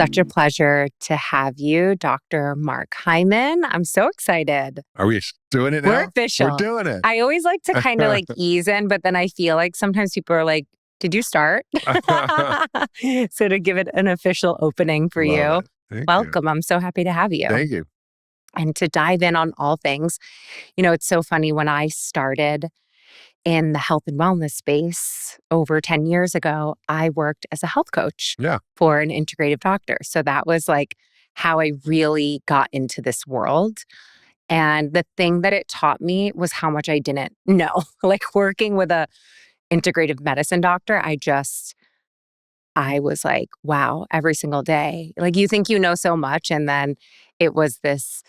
such a pleasure to have you, Dr. Mark Hyman. I'm so excited. Are we doing it now? We're official. We're doing it. I always like to kind of like ease in, but then I feel like sometimes people are like, did you start? So to give it an official opening for you, welcome. I'm so happy to have you. Thank you. And to dive in on all things, it's so funny when I started in the health and wellness space over 10 years ago, I worked as a health coach for an integrative doctor. So that was like how I really got into this world. And the thing that it taught me was how much I didn't know. Like working with a integrative medicine doctor, I was like, wow, every single day. Like you think you know so much. And then it was this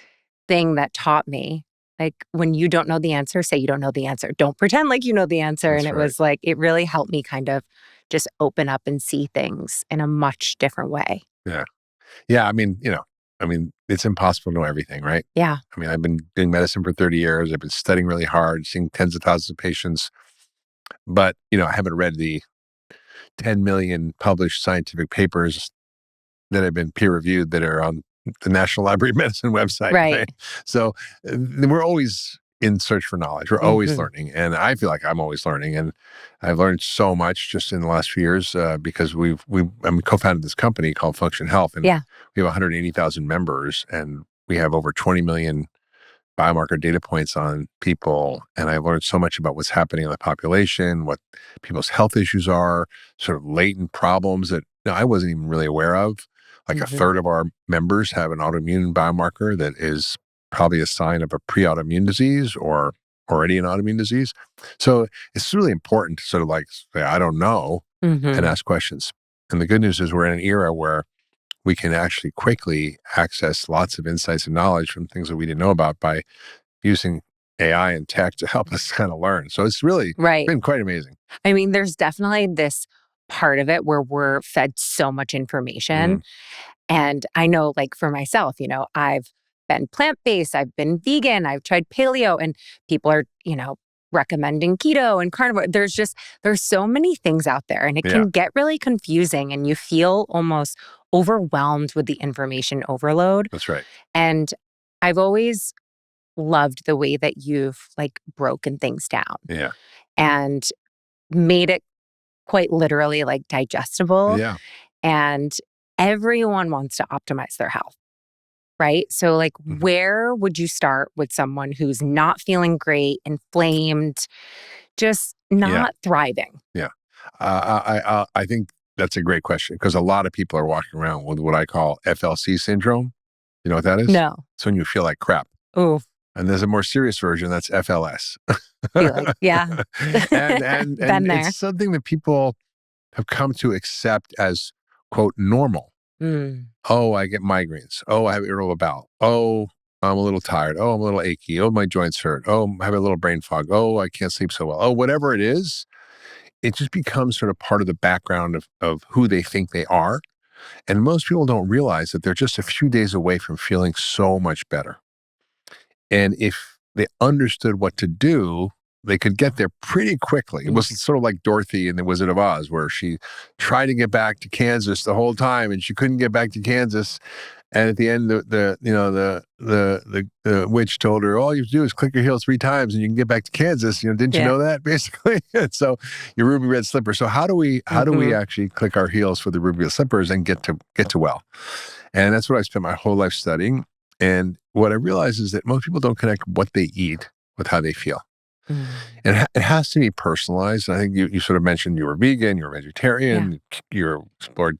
thing that taught me, like, when you don't know the answer, say you don't know the answer. Don't pretend like you know the answer. That's and it was like, it really helped me kind of just open up and see things in a much different way. Yeah. Yeah. I mean, it's impossible to know everything, right? Yeah. I mean, I've been doing medicine for 30 years. I've been studying really hard, seeing tens of thousands of patients. But, I haven't read the 10 million published scientific papers that have been peer reviewed that are on the National Library of Medicine website. Right? So we're always in search for knowledge. We're always learning. And I feel like I'm always learning. And I've learned so much just in the last few years because I'm co-founded this company called Function Health. And we have 180,000 members and we have over 20 million biomarker data points on people. And I've learned so much about what's happening in the population, what people's health issues are, sort of latent problems that I wasn't even really aware of. Like a third of our members have an autoimmune biomarker that is probably a sign of a pre-autoimmune disease or already an autoimmune disease. So it's really important to sort of like say, I don't know, and ask questions. And the good news is we're in an era where we can actually quickly access lots of insights and knowledge from things that we didn't know about by using AI and tech to help us kind of learn. So it's really been quite amazing. I mean, there's definitely this part of it where we're fed so much information. And I know, like for myself, I've been plant-based, I've been vegan, I've tried paleo, and people are, recommending keto and carnivore. There's so many things out there, and it can get really confusing, and you feel almost overwhelmed with the information overload. That's right. And I've always loved the way that you've like broken things down. Yeah. And made it quite literally like digestible. Yeah. And everyone wants to optimize their health, right? So like where would you start with someone who's not feeling great, inflamed, just not thriving? Yeah. I think that's a great question because a lot of people are walking around with what I call FLC syndrome. You know what that is? No. It's when you feel like crap. Ooh. And there's a more serious version that's FLS. Yeah. and it's something that people have come to accept as, quote, normal. Oh, I get migraines. Oh, I have irritable bowel. Oh, I'm a little tired. Oh, I'm a little achy. Oh, my joints hurt. Oh, I have a little brain fog. Oh, I can't sleep so well. Oh, whatever it is, it just becomes sort of part of the background of who they think they are. And most people don't realize that they're just a few days away from feeling so much better. And if they understood what to do, they could get there pretty quickly. It was sort of like Dorothy in The Wizard of Oz, where she tried to get back to Kansas the whole time, and she couldn't get back to Kansas. And at the end, the witch told her, all you have to do is click your heels 3 times, and you can get back to Kansas. Didn't you know that, basically? And so your ruby red slipper. So how do we actually click our heels for the ruby red slippers and get to well? And that's what I spent my whole life studying. And what I realized is that most people don't connect what they eat with how they feel. And it has to be personalized. I think you sort of mentioned you were vegan, you were vegetarian, you explored,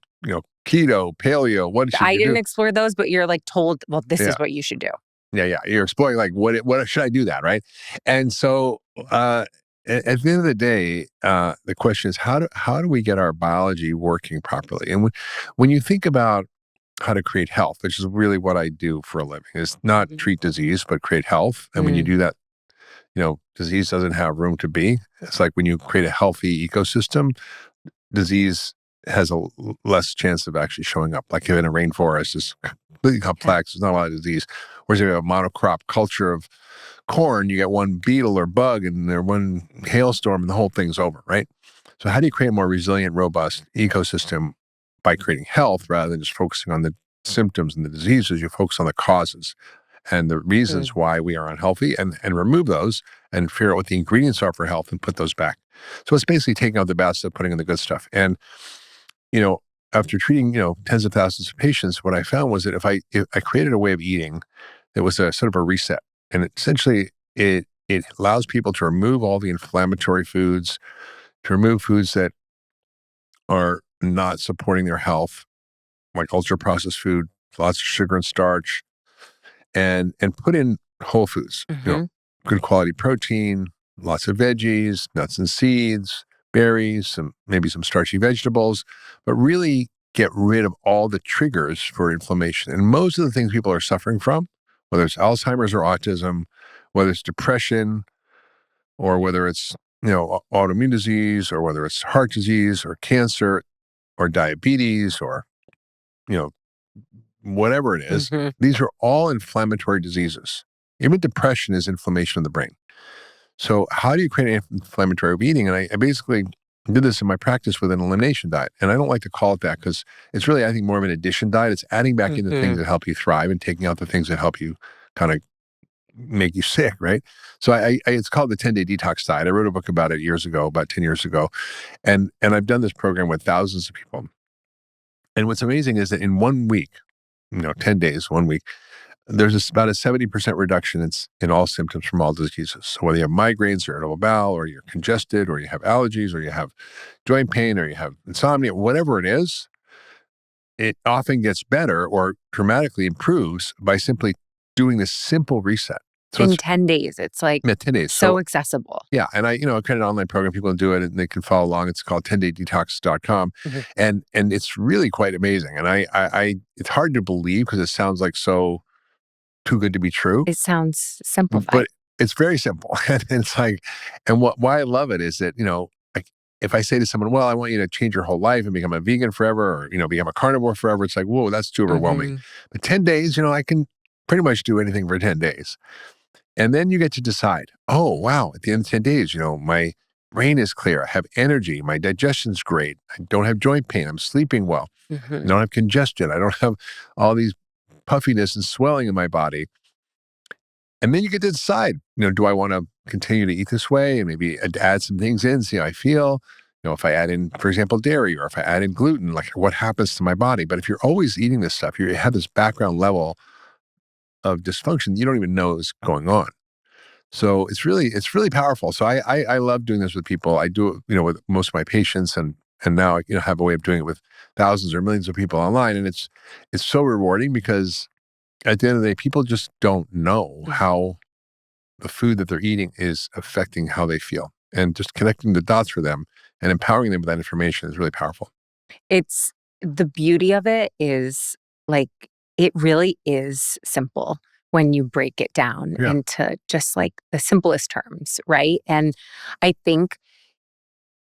keto, paleo. What should I you didn't do? explore those, but you're like told, well, this is what you should do. Yeah. You're exploring like, what should I do that, right? And so at the end of the day, the question is, how do we get our biology working properly? And when you think about how to create health, which is really what I do for a living, is not treat disease, but create health. And when you do that, disease doesn't have room to be. It's like when you create a healthy ecosystem, disease has a less chance of actually showing up. Like in a rainforest, it's completely complex. There's not a lot of disease. Whereas if you have a monocrop culture of corn, you get one beetle or bug and there one hailstorm and the whole thing's over, right? So how do you create a more resilient, robust ecosystem by creating health rather than just focusing on the symptoms and the diseases. You focus on the causes and the reasons why we are unhealthy and remove those and figure out what the ingredients are for health and put those back. So it's basically taking out the bad stuff, putting in the good stuff. And, after treating, tens of thousands of patients, what I found was that if I created a way of eating that was a sort of a reset, and essentially it allows people to remove all the inflammatory foods, to remove foods that are not supporting their health, like ultra processed food, lots of sugar and starch, and put in whole foods, good quality protein, lots of veggies, nuts and seeds, berries, maybe some starchy vegetables, but really get rid of all the triggers for inflammation. And most of the things people are suffering from, whether it's Alzheimer's or autism, whether it's depression, or whether it's, autoimmune disease, or whether it's heart disease or cancer or diabetes or, whatever it is, these are all inflammatory diseases. Even depression is inflammation of the brain. So how do you create an inflammatory eating? And I basically did this in my practice with an elimination diet. And I don't like to call it that because it's really, I think, more of an addition diet. It's adding back in the things that help you thrive and taking out the things that help you kind of make you sick, right? So it's called the 10-day detox diet. I wrote a book about it about 10 years ago. And I've done this program with thousands of people. And what's amazing is that in 1 week, 10 days, 1 week, there's about a 70% reduction in all symptoms from all diseases. So whether you have migraines or irritable bowel, or you're congested, or you have allergies, or you have joint pain, or you have insomnia, whatever it is, it often gets better or dramatically improves by simply doing this simple reset. So in 10 days, it's like 10 days. So accessible. Yeah. And I created an online program. People can do it and they can follow along. It's called 10daydetox.com. And it's really quite amazing. And I it's hard to believe because it sounds like so too good to be true. It sounds simplified. But it's very simple. And it's like, and why I love it is that, like if I say to someone, well, I want you to change your whole life and become a vegan forever, or, become a carnivore forever, it's like, whoa, that's too overwhelming. But 10 days, I can pretty much do anything for 10 days. And then you get to decide, oh, wow, at the end of 10 days, my brain is clear. I have energy. My digestion's great. I don't have joint pain. I'm sleeping well. I don't have congestion. I don't have all these puffiness and swelling in my body. And then you get to decide, do I want to continue to eat this way and maybe add some things in, see how I feel? If I add in, for example, dairy, or if I add in gluten, like what happens to my body? But if you're always eating this stuff, you have this background level of dysfunction you don't even know is going on. So it's really powerful. So I love doing this with people. I do it, with most of my patients, and now I have a way of doing it with thousands or millions of people online. And it's so rewarding because at the end of the day, people just don't know how the food that they're eating is affecting how they feel. And just connecting the dots for them and empowering them with that information is really powerful. It's the beauty of it is like, it really is simple when you break it down into just like the simplest terms, right? And I think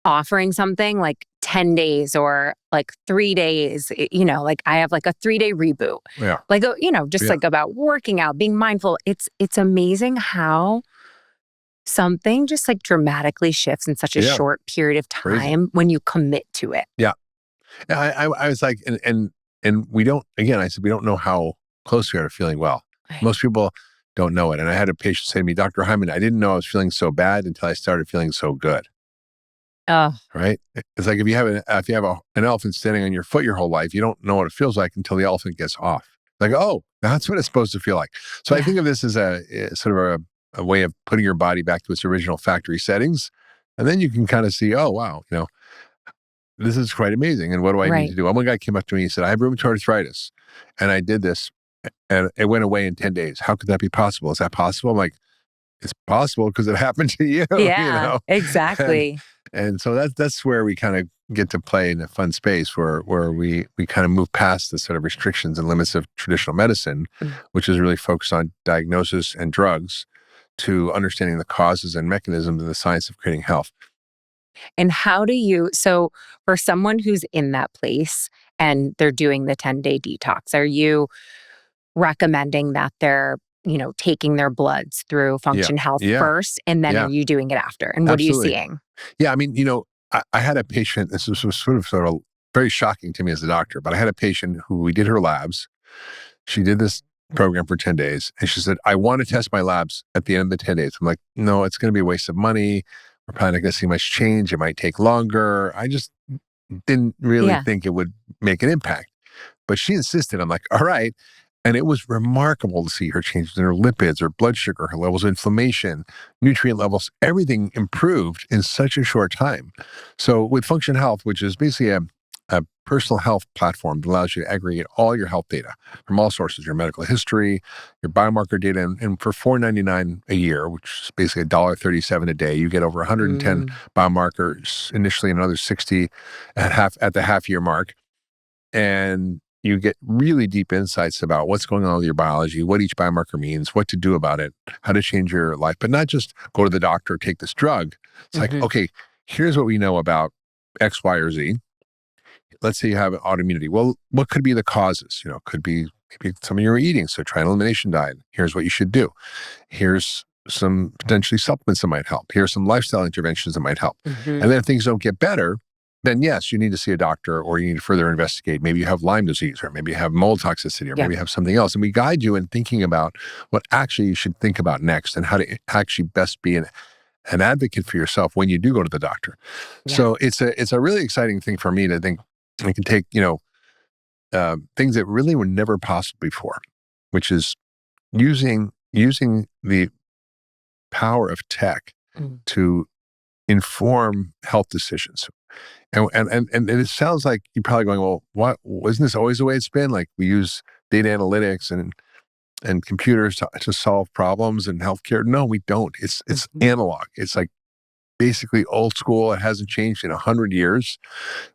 offering something like 10 days or like 3 days, like I have like a 3-day reboot. Yeah. Like, just like about working out, being mindful. It's amazing how something just like dramatically shifts in such a short period of time when you commit to it. Yeah. I was like, and we don't, again, I said, we don't know how close we are to feeling well. Right. Most people don't know it. And I had a patient say to me, Dr. Hyman, I didn't know I was feeling so bad until I started feeling so good. Right? It's like if you have an elephant standing on your foot your whole life, you don't know what it feels like until the elephant gets off. Like, oh, that's what it's supposed to feel like. So I think of this as a sort of a way of putting your body back to its original factory settings. And then you can kind of see, oh, wow, this is quite amazing. And what do I need to do? One guy came up to me and said, I have rheumatoid arthritis. And I did this and it went away in 10 days. How could that be possible? Is that possible? I'm like, it's possible because it happened to you. Yeah, exactly. And so that's where we kind of get to play in a fun space where we kind of move past the sort of restrictions and limits of traditional medicine, which is really focused on diagnosis and drugs, to understanding the causes and mechanisms and the science of creating health. And so for someone who's in that place and they're doing the 10-day detox, are you recommending that they're, taking their bloods through Function Health first, and then are you doing it after? And what are you seeing? Yeah, I mean, I had a patient, this was sort of very shocking to me as a doctor, but I had a patient who we did her labs. She did this program for 10 days. And she said, I want to test my labs at the end of the 10 days. I'm like, no, it's going to be a waste of money. We're probably not going to see much change. It might take longer. I just didn't really think it would make an impact. But she insisted. I'm like, all right. And it was remarkable to see her changes in her lipids, her blood sugar, her levels of inflammation, nutrient levels, everything improved in such a short time. So with Function Health, which is basically a personal health platform that allows you to aggregate all your health data from all sources, your medical history, your biomarker data, and for $4.99 a year, which is basically $1.37 a day, you get over 110 biomarkers, initially another 60 at the half year mark. And you get really deep insights about what's going on with your biology, what each biomarker means, what to do about it, how to change your life, but not just go to the doctor, take this drug. It's like, okay, here's what we know about X, Y, or Z. Let's say you have autoimmunity. Well, what could be the causes? Could be maybe something you're eating. So try an elimination diet. Here's what you should do. Here's some potentially supplements that might help. Here's some lifestyle interventions that might help. And then if things don't get better, then yes, you need to see a doctor or you need to further investigate. Maybe you have Lyme disease, or maybe you have mold toxicity, or maybe you have something else. And we guide you in thinking about what actually you should think about next and how to actually best be an advocate for yourself when you do go to the doctor. So it's a really exciting thing for me to think I can take, things that really were never possible before, which is using the power of tech to inform health decisions. And it sounds like you're probably going, well, what wasn't this always the way it's been? Like we use data analytics and computers to solve problems in healthcare. No, we don't. It's analog. It's like basically old school. It hasn't changed in 100 years.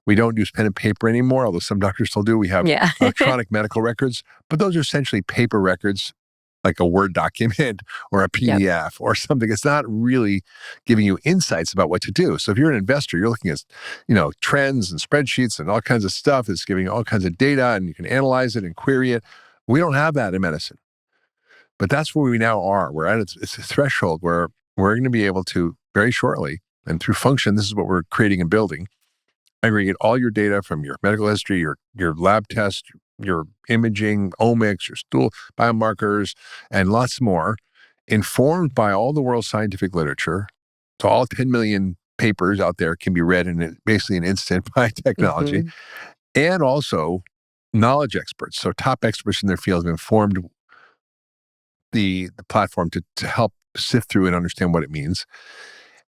We don't use pen and paper anymore, although some doctors still do. We have electronic medical records, but those are essentially paper records, like a Word document or a PDF or something. It's not really giving you insights about what to do. So if you're an investor, you're looking at, trends and spreadsheets and all kinds of stuff. It's giving you all kinds of data and you can analyze it and query it. We don't have that in medicine. But that's where we now are. We're at it's a threshold where we're going to be able to very shortly, and through Function, this is what we're creating and building, aggregate all your data from your medical history, your lab tests, your imaging, omics, your stool biomarkers, and lots more, informed by all the world's scientific literature. So all 10 million papers out there can be read in basically an instant by technology, and also knowledge experts. So top experts in their field have informed the platform to help sift through and understand what it means.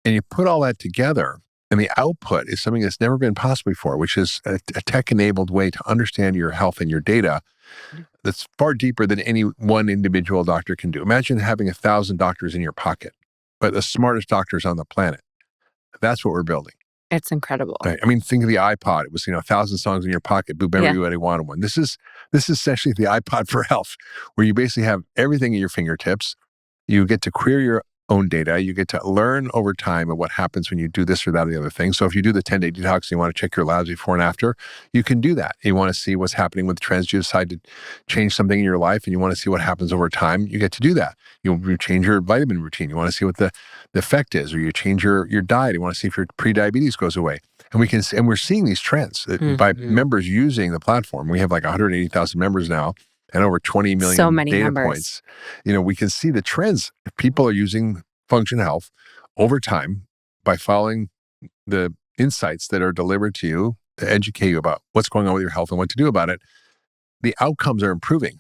And you put all that together, and the output is something that's never been possible before, which is a tech-enabled way to understand your health and your data that's far deeper than any one individual doctor can do. Imagine having 1,000 doctors in your pocket, but the smartest doctors on the planet. That's what we're building. It's incredible. Right. I mean, think of the iPod. It was, 1,000 songs in your pocket. Boop, everybody wanted one. This is essentially the iPod for health, where you basically have everything at your fingertips. You get to query your own data. You get to learn over time of what happens when you do this or that or the other thing. So if you do the 10-day detox and you want to check your labs before and after, you can do that. You want to see what's happening with trends. You decide to change something in your life and you want to see what happens over time. You get to do that. You change your vitamin routine. You want to see what the effect is, or you change your diet. You want to see if your pre-diabetes goes away. And we're seeing these trends by members using the platform. We have like 180,000 members now, and over 20 million data points. We can see the trends. People are using Function Health over time by following the insights that are delivered to you to educate you about what's going on with your health and what to do about it. The outcomes are improving.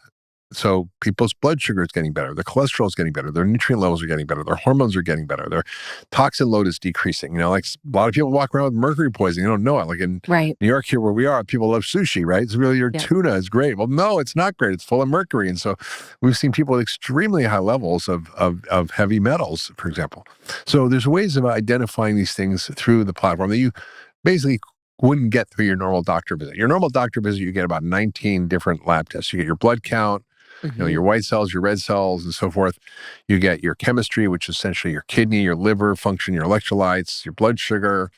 So people's blood sugar is getting better. Their cholesterol is getting better. Their nutrient levels are getting better. Their hormones are getting better. Their toxin load is decreasing. Like a lot of people walk around with mercury poisoning. You don't know it. Like in New York here where we are, people love sushi, right? It's really your tuna is great. Well, no, it's not great. It's full of mercury. And so we've seen people with extremely high levels of heavy metals, for example. So there's ways of identifying these things through the platform that you basically wouldn't get through your normal doctor visit. Your normal doctor visit, you get about 19 different lab tests. You get your blood count, your white cells, your red cells, and so forth. You get your chemistry, which is essentially your kidney, your liver function, your electrolytes, your blood sugar.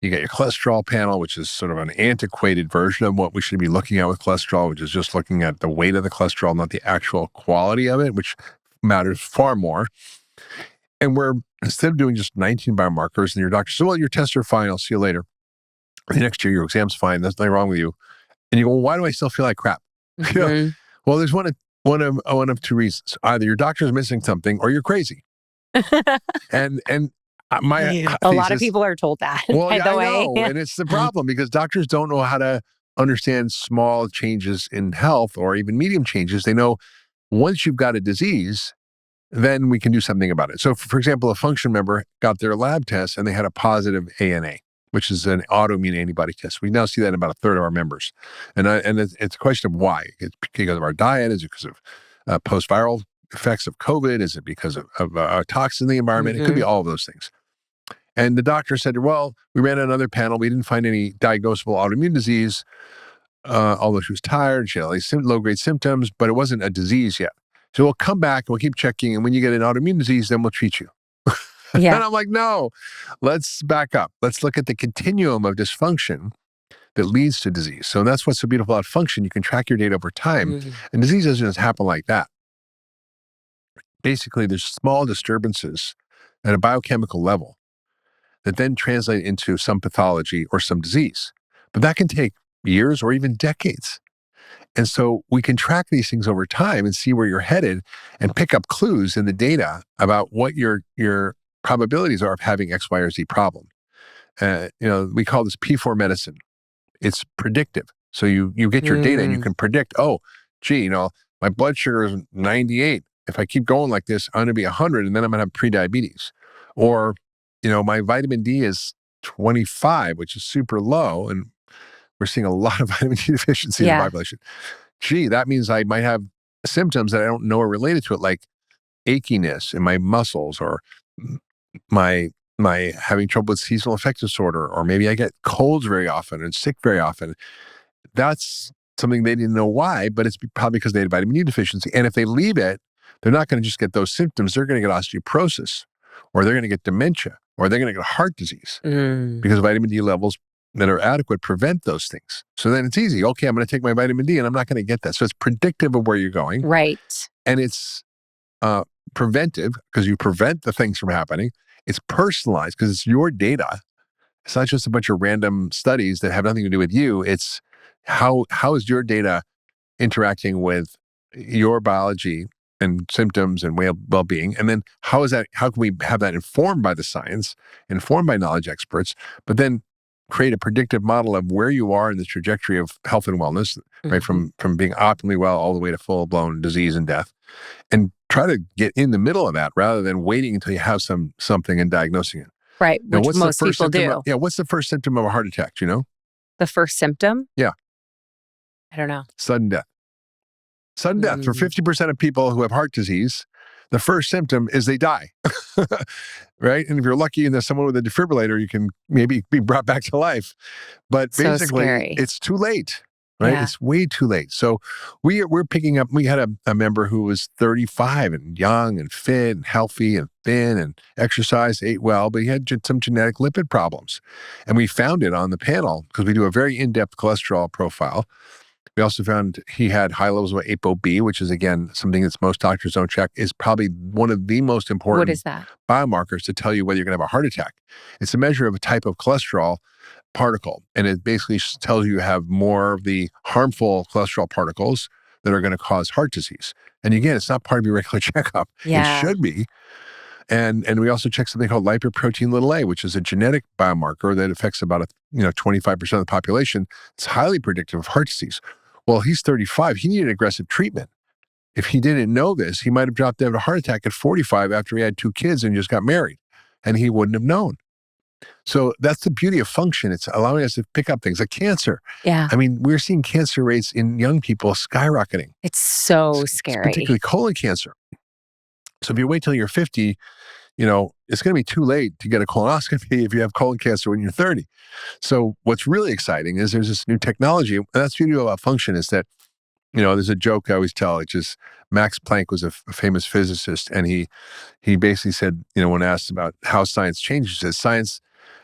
You get your cholesterol panel, which is sort of an antiquated version of what we should be looking at with cholesterol, which is just looking at the weight of the cholesterol, not the actual quality of it, which matters far more. And instead of doing just 19 biomarkers, and your doctor says, well, your tests are fine, I'll see you later. The next year, your exam's fine. There's nothing wrong with you. And you go, well, why do I still feel like crap? Mm-hmm. Well, there's one of two reasons. Either your doctor's missing something or you're crazy. and my a thesis, lot of people are told that, well, by yeah, the I way. know. And it's the problem because doctors don't know how to understand small changes in health or even medium changes. They know once you've got a disease, then we can do something about it. So, for example, a function member got their lab test and they had a positive ANA, which is an autoimmune antibody test. We now see that in about a third of our members. And it's a question of why. It's because of our diet? Is it because of post-viral effects of COVID? Is it because of a toxin in the environment? It could be all of those things. And the doctor said, well, we ran another panel. We didn't find any diagnosable autoimmune disease, although she was tired. She had all these low-grade symptoms, but it wasn't a disease yet. So we'll come back and we'll keep checking. And when you get an autoimmune disease, then we'll treat you. Yeah. And I'm like, no, let's back up. Let's look at the continuum of dysfunction that leads to disease. So that's what's so beautiful about function. You can track your data over time. And disease doesn't just happen like that. Basically, there's small disturbances at a biochemical level that then translate into some pathology or some disease. But that can take years or even decades. And so we can track these things over time and see where you're headed and pick up clues in the data about what your probabilities are of having X, Y, or Z problem. We call this P4 medicine. It's predictive. So you get your data and you can predict, oh, gee, my blood sugar is 98. If I keep going like this, I'm going to be 100 and then I'm going to have prediabetes. Or, my vitamin D is 25, which is super low. And we're seeing a lot of vitamin D deficiency in the population. Gee, that means I might have symptoms that I don't know are related to it, like achiness in my muscles or my having trouble with seasonal affective disorder, or maybe I get colds very often and sick very often. That's something they didn't know why, but it's probably because they had vitamin D deficiency. And if they leave it, they're not going to just get those symptoms. They're going to get osteoporosis, or they're going to get dementia, or they're going to get heart disease because vitamin D levels that are adequate prevent those things. So then it's easy. Okay, I'm going to take my vitamin D and I'm not going to get that. So it's predictive of where you're going. Right. And it's preventive because you prevent the things from happening. It's personalized because it's your data. It's not just a bunch of random studies that have nothing to do with you. It's how is your data interacting with your biology and symptoms and well-being? And then how can we have that informed by the science, informed by knowledge experts, but then create a predictive model of where you are in the trajectory of health and wellness, right? From being optimally well all the way to full-blown disease and death, and try to get in the middle of that rather than waiting until you have something and diagnosing it. Right, which most people do. What's the first symptom of a heart attack? Do you know? The first symptom? Yeah. I don't know. Sudden death. Sudden death. For 50% of people who have heart disease, the first symptom is they die. Right? And if you're lucky and there's someone with a defibrillator, you can maybe be brought back to life. But basically, it's too late. Right? Yeah. It's way too late. So we're picking up, we had a member who was 35 and young and fit and healthy and thin and exercised, ate well, but he had some genetic lipid problems. And we found it on the panel because we do a very in-depth cholesterol profile. We also found he had high levels of ApoB, which is, again, something that most doctors don't check, is probably one of the most important biomarkers to tell you whether you're going to have a heart attack. It's a measure of a type of cholesterol particle, and it basically tells you have more of the harmful cholesterol particles that are going to cause heart disease. And again, it's not part of your regular checkup. It should be. And we also check something called lipoprotein(a), which is a genetic biomarker that affects about 25% of the population. It's highly predictive of heart disease. Well, he's 35. He needed aggressive treatment. If he didn't know this, he might have dropped dead of a heart attack at 45 after he had 2 kids and just got married, and he wouldn't have known. So that's the beauty of function. It's allowing us to pick up things like cancer. Yeah. I mean, we're seeing cancer rates in young people skyrocketing. It's so scary. Particularly colon cancer. So if you wait till you're 50, it's going to be too late to get a colonoscopy if you have colon cancer when you're 30. So what's really exciting is there's this new technology. And that's the beauty about function is that, there's a joke I always tell. It's just Max Planck was a famous physicist. And he basically said, when asked about how science changes, he says science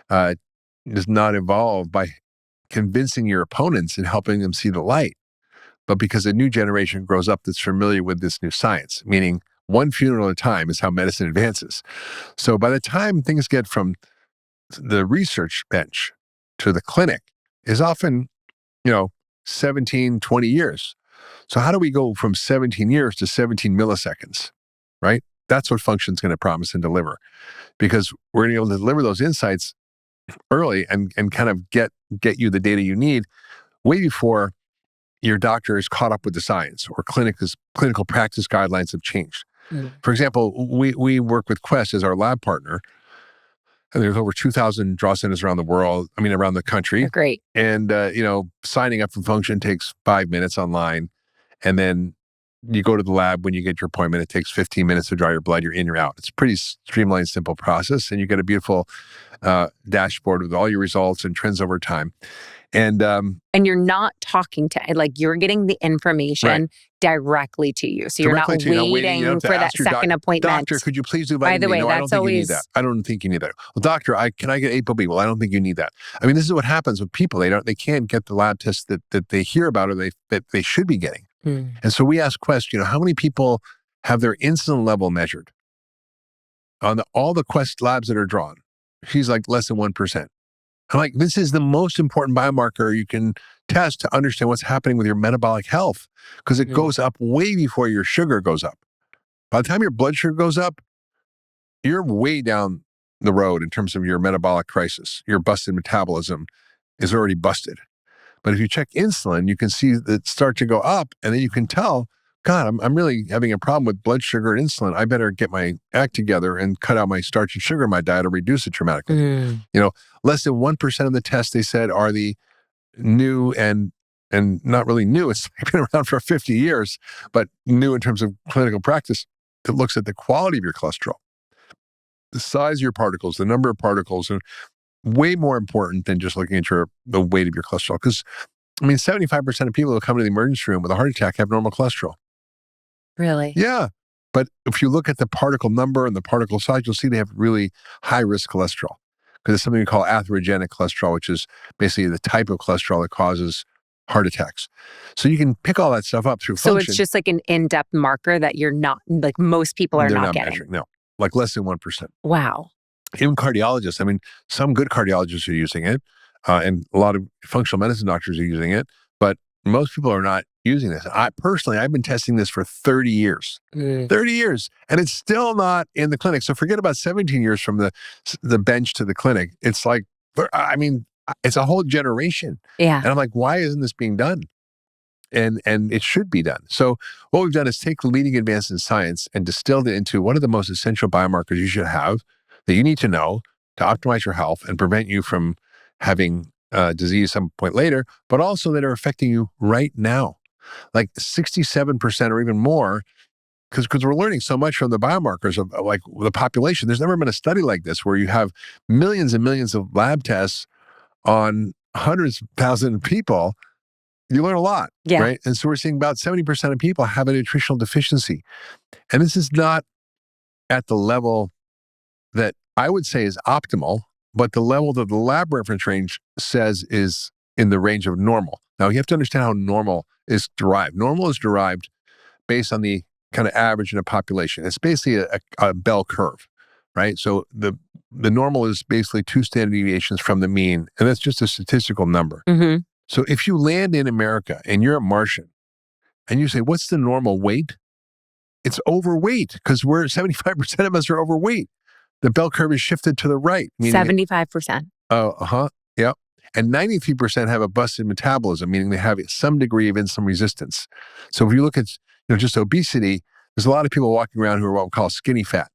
does not evolve by convincing your opponents and helping them see the light, but because a new generation grows up that's familiar with this new science, meaning one funeral at a time is how medicine advances. So by the time things get from the research bench to the clinic is often, 17, 20 years. So how do we go from 17 years to 17 milliseconds, right? That's what function's going to promise and deliver, because we're going to be able to deliver those insights early and kind of get you the data you need way before your doctor is caught up with the science or clinical practice guidelines have changed. For example, we work with Quest as our lab partner, and there's over 2,000 draw centers around the country. They're great. And, signing up for Function takes 5 minutes online. And then you go to the lab when you get your appointment. It takes 15 minutes to draw your blood. You're in, you're out. It's a pretty streamlined, simple process. And you get a beautiful dashboard with all your results and trends over time. And you're not talking to, you're getting the information directly to you. So you're not waiting for that second appointment. Doctor, could you please do vitamin D? By the way, no, that's I don't think always... you need that. I don't think you need that. Well, doctor, can I get ApoB? Well, I don't think you need that. I mean, this is what happens with people. They can't get the lab tests that they hear about or that they should be getting. And so we ask Quest, how many people have their insulin level measured on all the Quest labs that are drawn? She's like less than 1%. I'm like, this is the most important biomarker you can test to understand what's happening with your metabolic health, because it goes up way before your sugar goes up. By the time your blood sugar goes up, you're way down the road in terms of your metabolic crisis. Your busted metabolism is already busted. But if you check insulin, you can see it start to go up, and then you can tell, God, I'm really having a problem with blood sugar and insulin. I better get my act together and cut out my starch and sugar in my diet or reduce it dramatically. Less than 1% of the tests, they said, are the new and not really new. It's been around for 50 years, but new in terms of clinical practice that looks at the quality of your cholesterol, the size of your particles, the number of particles, and way more important than just looking at the weight of your cholesterol. Because, 75% of people who come to the emergency room with a heart attack have normal cholesterol. Really? Yeah. But if you look at the particle number and the particle size, you'll see they have really high-risk cholesterol. Because it's something we call atherogenic cholesterol, which is basically the type of cholesterol that causes heart attacks. So you can pick all that stuff up through function. So it's just like an in-depth marker that you're not, most people are not getting. Measuring, no, like less than 1%. Wow. Even cardiologists, some good cardiologists are using it, and a lot of functional medicine doctors are using it, but most people are not using this. I've been testing this for 30 years. 30 years, and it's still not in the clinic. So forget about 17 years from the bench to the clinic. It's like, it's a whole generation. Yeah. And I'm like, why isn't this being done? And it should be done. So what we've done is take the leading advances in science and distilled it into what are the most essential biomarkers you should have that you need to know to optimize your health and prevent you from having disease some point later, but also that are affecting you right now. Like 67% or even more, because we're learning so much from the biomarkers of like the population. There's never been a study like this where you have millions and millions of lab tests on hundreds of thousands of people. You learn a lot, right? And so we're seeing about 70% of people have a nutritional deficiency. And this is not at the level that I would say is optimal, but the level that the lab reference range says is in the range of normal. Now, you have to understand how normal is derived. Normal is derived based on the kind of average in a population. It's basically a bell curve, right? So the normal is basically 2 standard deviations from the mean, and that's just a statistical number. Mm-hmm. So if you land in America and you're a Martian and you say, what's the normal weight? It's overweight, because 75% of us are overweight. The bell curve is shifted to the right. 75%. Yep. And 93% have a busted metabolism, meaning they have some degree of insulin resistance. So if you look at just obesity, there's a lot of people walking around who are what we call skinny fat.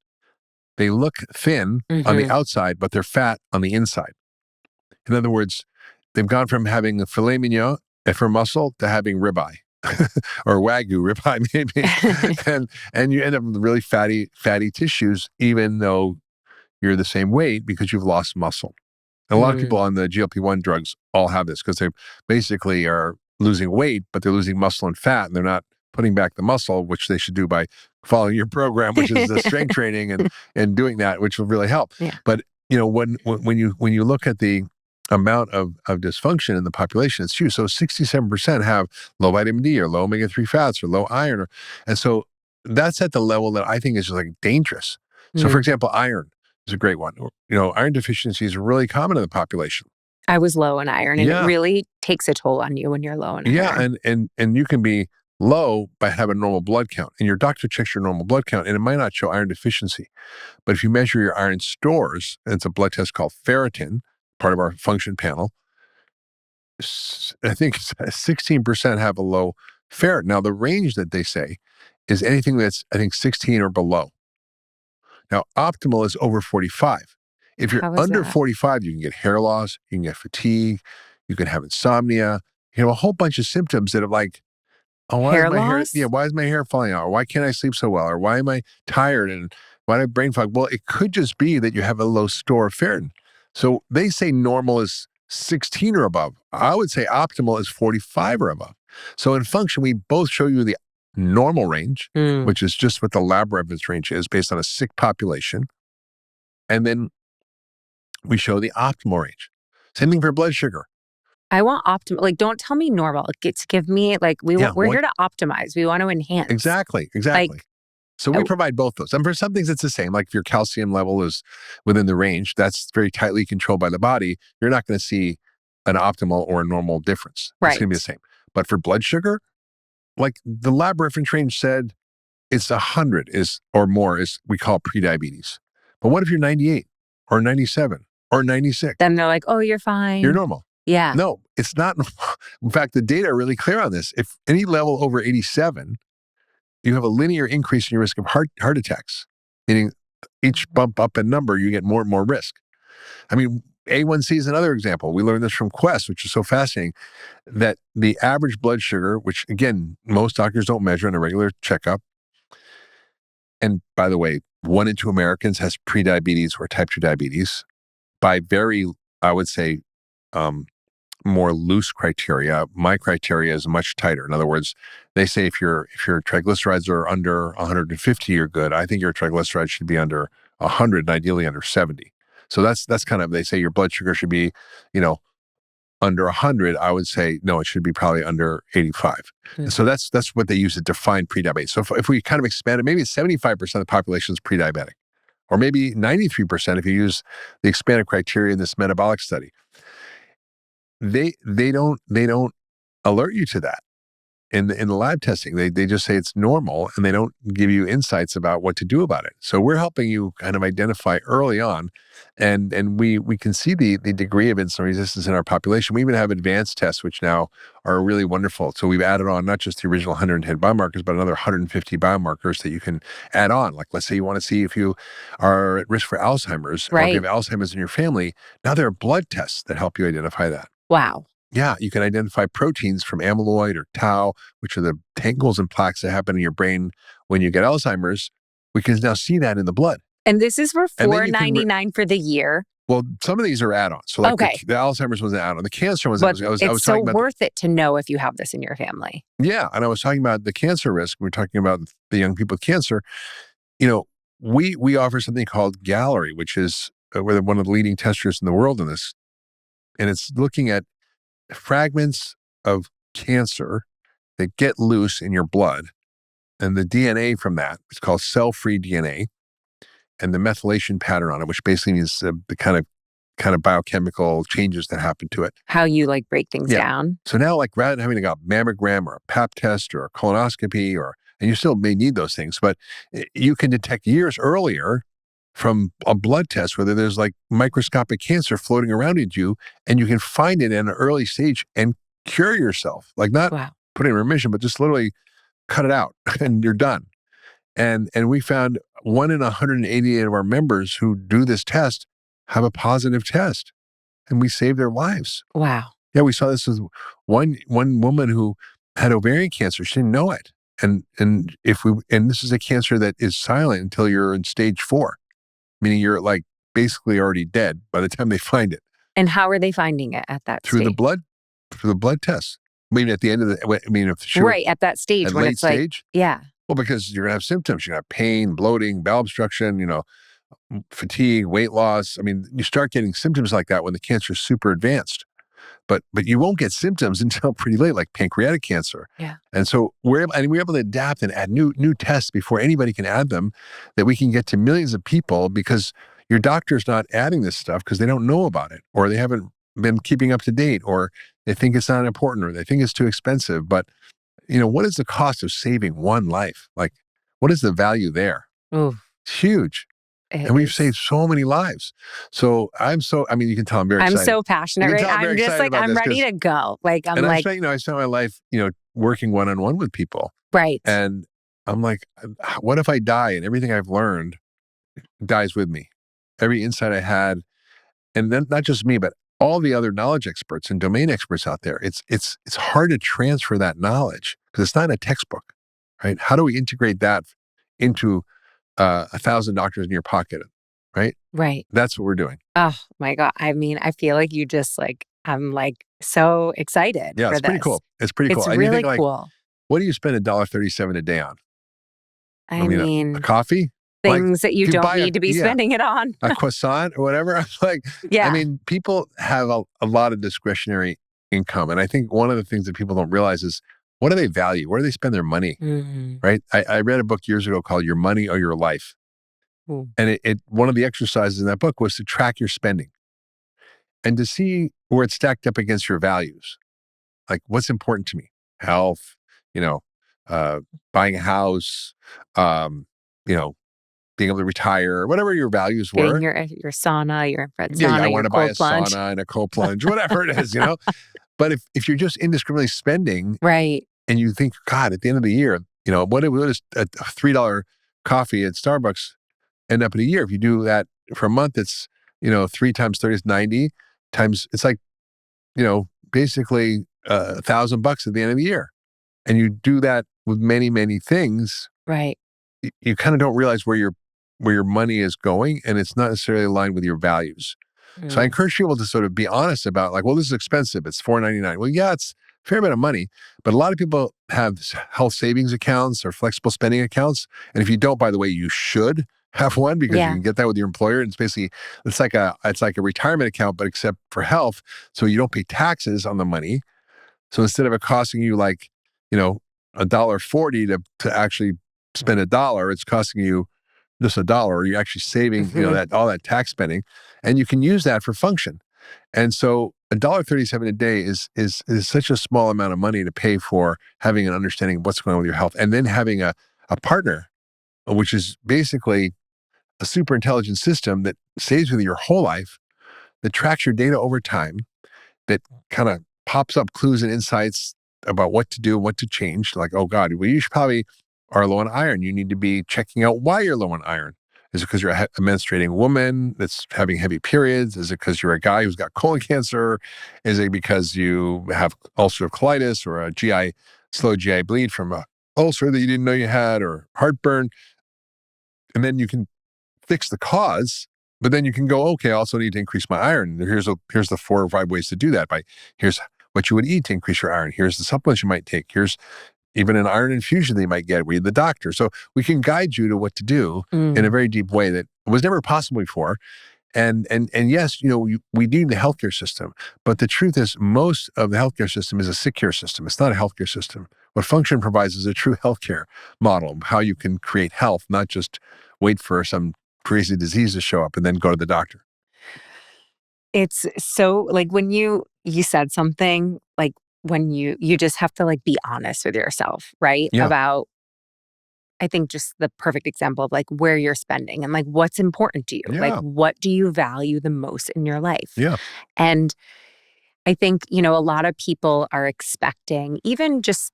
They look thin on the outside, but they're fat on the inside. In other words, they've gone from having a filet mignon for muscle to having ribeye or Wagyu ribeye maybe. and you end up with really fatty tissues, even though you're the same weight, because you've lost muscle. And a lot of people on the GLP-1 drugs all have this, because they basically are losing weight, but they're losing muscle and fat, and they're not putting back the muscle, which they should do by following your program, which is the strength training and doing that, which will really help. Yeah. But when you look at the amount of dysfunction in the population, it's huge. So 67% have low vitamin D or low omega-3 fats or low iron. And so that's at the level that I think is just like dangerous. So for example, iron is a great one. Iron deficiency is really common in the population. I was low in iron, and it Yeah. really takes a toll on you when you're low in Yeah, iron. and you can be low by having normal blood count, and your doctor checks your normal blood count, and it might not show iron deficiency. But if you measure your iron stores, and it's a blood test called ferritin, part of our function panel, I think 16% have a low ferritin. Now, the range that they say is anything that's, I think, 16 or below. Now, optimal is over 45. If you're How is under that? 45, you can get hair loss, you can get fatigue, you can have insomnia, you have a whole bunch of symptoms that are like, oh, why is Hair my hair? loss? Yeah, why is my hair falling out? Or why can't I sleep so well? Or why am I tired? And why do I have brain fog? Well, it could just be that you have a low store of ferritin. So they say normal is 16 or above. I would say optimal is 45 or above. So in function, we both show you the normal range, which is just what the lab reference range is based on a sick population. And then we show the optimal range. Same thing for blood sugar. I want optimal. Like, don't tell me normal. Give me like we're here to optimize. We want to enhance. Exactly. Like, So we provide both those. And for some things, it's the same. Like if your calcium level is within the range, that's very tightly controlled by the body. You're not going to see an optimal or a normal difference. It's going to be the same. But for blood sugar, like the lab reference range said, it's 100 or more is we call prediabetes. But what if you're 98 or 97 or 96? Then they're like, oh, you're fine. You're normal. Yeah. No, it's not normal. In fact, the data are really clear on this. If any level over 87, you have a linear increase in your risk of heart attacks, meaning each bump up in number, you get more and more risk. I mean, A1C is another example. We learned this from Quest, which is so fascinating, that the average blood sugar, which again, most doctors don't measure in a regular checkup. And by the way, 1 in 2 Americans has prediabetes or type 2 diabetes by very, I would say, more loose criteria. My criteria is much tighter. In other words, they say if your triglycerides are under 150, you're good. I think your triglycerides should be under 100 and ideally under 70. So that's kind of, they say your blood sugar should be, under 100. I would say no, it should be probably under 85. And so that's what they use to define prediabetes. So if we kind of expand it, maybe 75% of the population is pre-diabetic, or maybe 93% if you use the expanded criteria in this metabolic study. They don't alert you to that in the lab testing. They just say it's normal, and they don't give you insights about what to do about it. So we're helping you kind of identify early on, and we can see the degree of insulin resistance in our population. We even have advanced tests, which now are really wonderful. So we've added on not just the original 110 biomarkers, but another 150 biomarkers that you can add on. Like, let's say you want to see if you are at risk for Alzheimer's, or if you have Alzheimer's in your family. Now there are blood tests that help you identify that. Wow. Yeah, you can identify proteins from amyloid or tau, which are the tangles and plaques that happen in your brain when you get Alzheimer's. We can now see that in the blood. And this is for $4.99 for the year. Well, some of these are add-ons. So like the Alzheimer's was an add-on. The cancer was, it's so worth it to know if you have this in your family. Yeah, and I was talking about the cancer risk. We're talking about the young people with cancer. We offer something called Gallery, which is we're one of the leading testers in the world in this. And it's looking at fragments of cancer that get loose in your blood, and the DNA from that is called cell-free DNA, and the methylation pattern on it, which basically means the kind of biochemical changes that happen to it. How you break things down. So now, rather than having to go mammogram or a pap test or a colonoscopy, and you still may need those things, but you can detect years earlier from a blood test whether there's microscopic cancer floating around in you, and you can find it in an early stage and cure yourself. Not put it in remission, but just literally cut it out and you're done. And we found 1 in 188 of our members who do this test have a positive test, and we saved their lives. Wow. Yeah, we saw this with one woman who had ovarian cancer. She didn't know it. And this is a cancer that is silent until you're in stage 4. Meaning you're basically already dead by the time they find it. And how are they finding it at that through stage? Through the blood test. I mean, at the end of right at that stage at when late it's stage. Yeah. Well, because you're gonna have symptoms. You're gonna have pain, bloating, bowel obstruction, fatigue, weight loss. I mean, you start getting symptoms like that when the cancer is super advanced. But you won't get symptoms until pretty late, like pancreatic cancer. Yeah. And so we're able to adapt and add new tests before anybody can add them, that we can get to millions of people, because your doctor's not adding this stuff because they don't know about it, or they haven't been keeping up to date, or they think it's not important, or they think it's too expensive. But, what is the cost of saving one life? Like, what is the value there? Ooh, It's huge. it And we've is. saved so many lives. So you can tell I'm very I'm excited. so You passionate, can right? tell I'm very I'm just excited like, about I'm this ready because, to go. Like, I'm and like, I spent my life, working one-on-one with people. right, And I'm like, what if I die and everything I've learned dies with me? Every insight I had, and then not just me, but all the other knowledge experts and domain experts out there. It's hard to transfer that knowledge because it's not in a textbook, right? How do we integrate that into 1,000 doctors in your pocket, right? right. That's what we're doing. Oh my God. I mean, I feel like you just like, I'm like so excited Yeah, for it's pretty this. cool. It's pretty cool. It's And you really think like, cool. what do you spend $1.37 a day on? I I mean, a mean, coffee? Like, things that you if you don't buy need to be spending it on. a croissant or whatever. I was like, I Yeah. mean, people have a lot of discretionary income. And I think one of the things that people don't realize is, what do they value? Where do they spend their money? Mhm. Right. I read a book years ago called Your Money or Your Life. Ooh. And one of the exercises in that book was to track your spending and to see where it's stacked up against your values. Like, what's important to me? Health, you know, uh, buying a house, um, you know, being able to retire, whatever your values Getting were. your sauna, your infrared Yeah, I sauna, want your to buy a cold plunge. sauna and a cold plunge, whatever it is. But if you're just indiscriminately spending Right. and you think, God, at the end of the year, what is a $3 coffee at Starbucks end up in a year? If you do that for a month, it's, 3 times 30 is 90 times, it's like, basically $1,000 at the end of the year. And you do that with many, many things, Right. you kind of don't realize where your money is going, and it's not necessarily aligned with your values. So I Mm. encourage people to sort of be honest about, like, well, this is expensive. It's $4.99. Well, yeah, it's a fair bit of money, but a lot of people have health savings accounts or flexible spending accounts. And if you don't, by the way, you should have one because you Yeah. can get that with your employer. And it's like a retirement account, but except for health. So you don't pay taxes on the money. So instead of it costing you like, $1.40 to actually spend $1, it's costing you just $1. You're actually saving, that all that tax spending, and you can use that for function. And so $1.37 a day is such a small amount of money to pay for having an understanding of what's going on with your health, and then having a partner, which is basically a super intelligent system that stays with you your whole life, that tracks your data over time, that kind of pops up clues and insights about what to do, what to change. Like, oh God, well, you should probably are low on iron. You need to be checking out why you're low on iron. Is it because you're a menstruating woman that's having heavy periods? Is it because you're a guy who's got colon cancer? Is it because you have ulcerative colitis or a slow GI bleed from a ulcer that you didn't know you had, or heartburn? And then you can fix the cause, but then you can go, okay, I also need to increase my iron. Here's the 4 or 5 ways to do that. Here's what you would eat to increase your iron. Here's the supplements you might take. Here's even an iron infusion they might get. Read the doctor. So we can guide you to what to do in a Mm. very deep way that was never possible before. And yes, we need the healthcare system, but the truth is, most of the healthcare system is a sick care system. It's not a healthcare system. What Function provides is a true healthcare model, how you can create health, not just wait for some crazy disease to show up and then go to the doctor. It's so like when you said something like when you just have to like be honest with yourself, right? Yeah, About I think just the perfect example of like where you're spending and like what's important to you. Like yeah, what do you value the most in your life? yeah, And I think, a lot of people are expecting even just,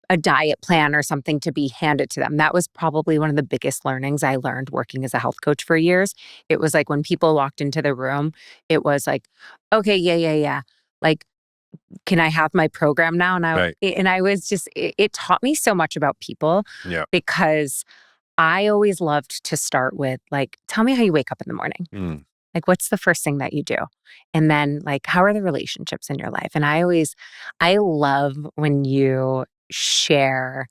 a diet plan or something to be handed to them. That was probably one of the biggest learnings I learned working as a health coach for years. It was like when people walked into the room, it was like, okay, yeah, yeah, yeah. Like, can I have my program now? right, And I was just, it taught me so much about people yeah. because I always loved to start with like, tell me how you wake up in the morning. Mm, Like, what's the first thing that you do? And then, like, how are the relationships in your life? And I love when you share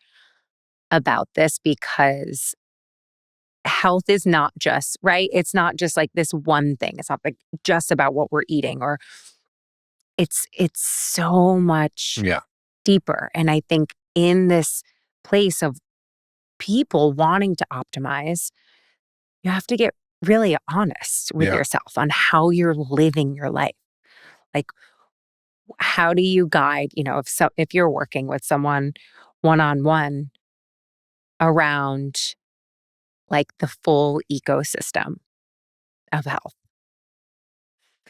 about this because health is not just, right? It's not just like this one thing. It's not like just about what we're eating or it's so much yeah, deeper. And I think in this place of people wanting to optimize, you have to get really honest with yourself on how you're living your life. Like, how do you guide, if you're working with someone one on one around like the full ecosystem of health?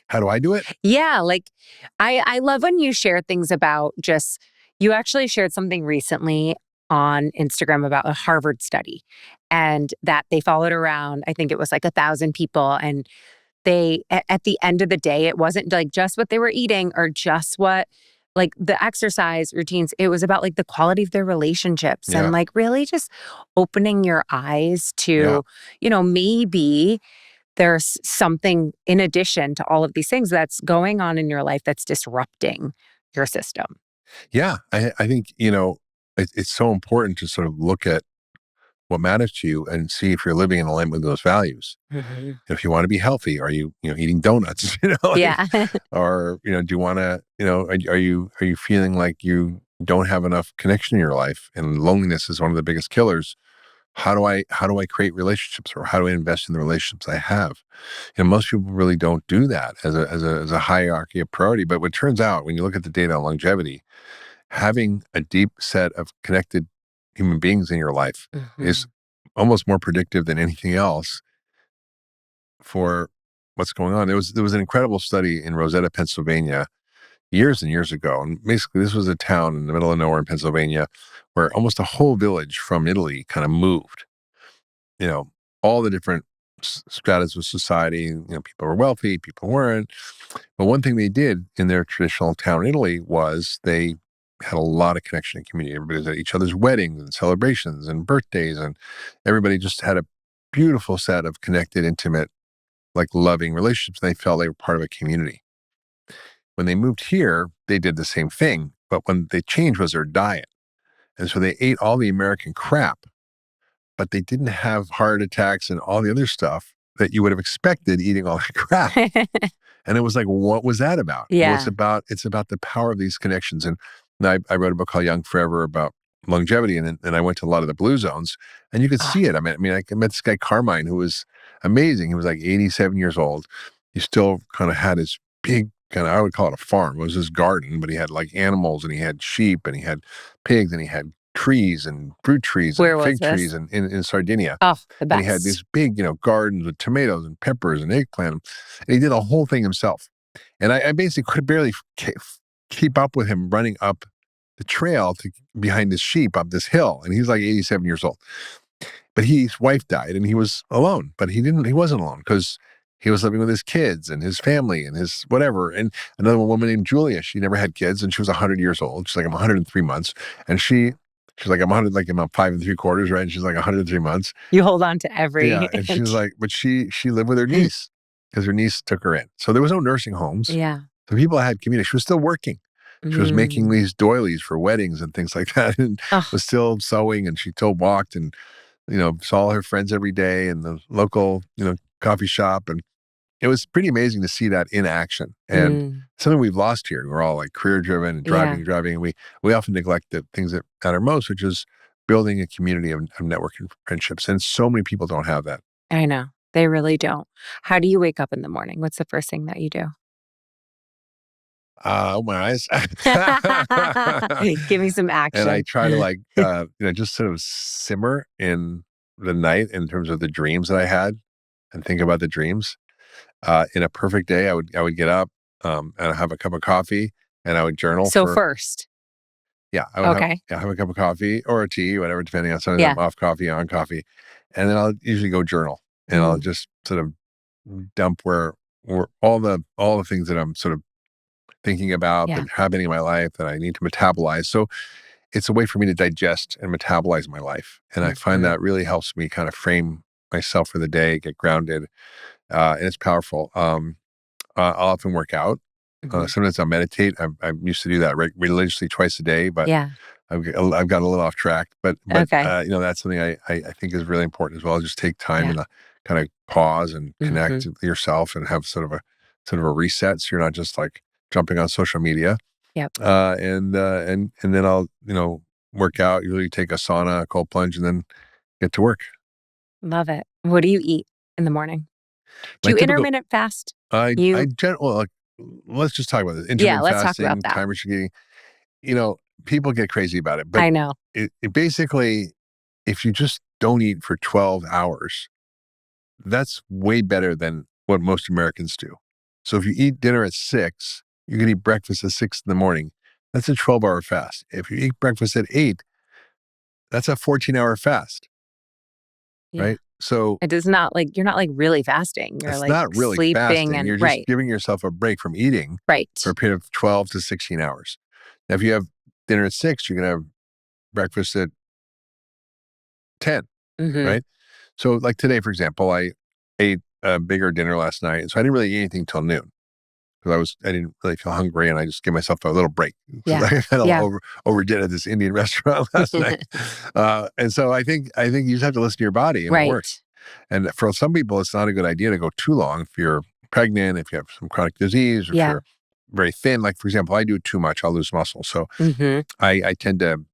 How do I do it? Yeah, like I love when you share things about just you actually shared something recently on Instagram about a Harvard study and that they followed around, I think it was like 1,000 people, and they at the end of the day, it wasn't like just what they were eating or just what like the exercise routines. It was about like the quality of their relationships and Yeah. like really just opening your eyes Yeah. to, maybe there's something in addition to all of these things that's going on in your life that's disrupting your system. Yeah. I think, it's so important to sort of look at what matters to you and see if you're living in alignment with those values. Mhm. If you want to be healthy, are you, eating donuts, like, Yeah. or, do you want to, are you feeling like you don't have enough connection in your life and loneliness is one of the biggest killers? How do I create relationships, or how do I invest in the relationships I have? Most people really don't do that as a hierarchy of priority. But what turns out when you look at the data on longevity, having a deep set of connected human beings in your life is Mhm. almost more predictive than anything else for what's going on. There was an incredible study in Rosetta, Pennsylvania, years and years ago, and basically this was a town in the middle of nowhere in Pennsylvania where almost a whole village from Italy kind of moved. You know, all the different stratas of society. People were wealthy, people weren't. But one thing they did in their traditional town in Italy was they had a lot of connection and community. Everybody was at each other's weddings and celebrations and birthdays, and everybody just had a beautiful set of connected, intimate, like loving relationships. They felt they were part of a community. When they moved here, they did the same thing, but when they changed was their diet. And so they ate all the American crap, but they didn't have heart attacks and all the other stuff that you would have expected eating all that crap. And it was like, what was that about? Well, Yeah. it's about the power of these connections. And I wrote a book called Young Forever about longevity, and I went to a lot of the blue zones, and you could Ah, see it. I met this guy Carmine who was amazing. He was like 87 years old. He still kind of had his big kind of, I would call it a farm. It was his garden, but he had like animals, and he had sheep, and he had pigs, and he had trees and fruit trees where and was fig this? trees in Sardinia. Oh, the And he had best. these big, gardens with tomatoes and peppers and eggplant. And he did the whole thing himself. And I basically could barely keep up with him running up the trail behind his sheep up this hill. And he's like 87 years old. But his wife died and he was alone. But he wasn't alone because he was living with his kids and his family and his whatever. And another woman named Julia, she never had kids and she was 100 years old. She's like, I'm 103 months. And she's like, I'm 100, like I'm 5 3/4, right? And she's like 103 months. You hold on to Yeah, every and she's inch. like, but she lived with her niece because her niece took her in. So there was no nursing homes. Yeah. So people had community. She was still working. She was making Mm. these doilies for weddings and things like that, and Oh, was still sewing. And she still walked, and saw her friends every day in the local coffee shop. And it was pretty amazing to see that in action. And mm. something we've lost here. We're all like career driven and Yeah, driving. And we often neglect the things that matter most, which is building a community of networking friendships. And so many people don't have that. I know. They really don't. How do you wake up in the morning? What's the first thing that you do? Open my eyes. Give me some And I action. try to like, just sort of simmer in the night in terms of the dreams that I had and think about the dreams. In a perfect day, I would get up, and have a cup of coffee and I would journal So for, first. yeah, Okay. have a cup of coffee or a tea, whatever, depending on sometimes Yeah. I'm off coffee, on coffee. And then I'll usually go journal and I'll Mm. just sort of dump where all the things that I'm sort of thinking about that Yeah. are happening in my life that I need to metabolize. So it's a way for me to digest and metabolize my life. And I find Mhm. that really helps me kind of frame myself for the day, get grounded, and it's powerful. I'll often work out. Mhm. Sometimes I'll meditate. I used to do that religiously twice a day, but Yeah. I've got a little off track. But Okay. that's something I think is really important as well. Just take time Yeah. and kind of pause and connect Mhm. with yourself and have sort of a reset, so you're not just like jumping on social media. Yep. And then I'll work out. Usually take a sauna, a cold plunge, and then get to work. Love it. What do you eat in the morning? Do you intermittent fast? Well, let's just talk about this. Intermittent let's talk about fasting, that. time restricting. People get crazy about it, but I know. it basically, if you just don't eat for 12 hours, that's way better than what most Americans do. So if you eat dinner at 6, you can eat breakfast at 6 in the morning. That's a 12-hour fast. If you eat breakfast at 8, that's a 14-hour fast, Yeah. right? So it does not you're not really fasting. You're it's not really sleeping fasting. and You're just giving yourself a break from eating for a period of 12 to 16 hours. Now, if you have dinner at 6, you're going to have breakfast at 10, right? So like today, for example, I ate a bigger dinner last night. And so I didn't really eat anything till noon because I didn't really feel hungry, and I just gave myself a little break. I kind of overdid at this Indian restaurant last night. And so I think you just have to listen to your body, and it works. And for some people, it's not a good idea to go too long. If you're pregnant, if you have some chronic disease, or if you're very thin, like for example, I do too much, I'll lose muscle. So I tend to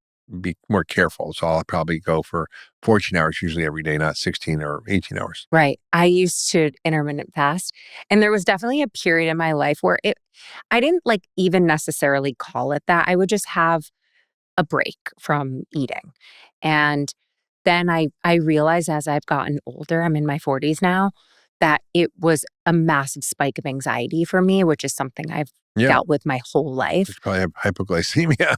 be more careful. So I'll probably go for 14 hours usually every day, not 16 or 18 hours. Right. I used to intermittent fast, and there was definitely a period in my life where I didn't even necessarily call it that. I would just have a break from eating. And then I realized as I've gotten older, I'm in my 40s now, that it was a massive spike of anxiety for me, which is something I've dealt with my whole life. You probably have hypoglycemia,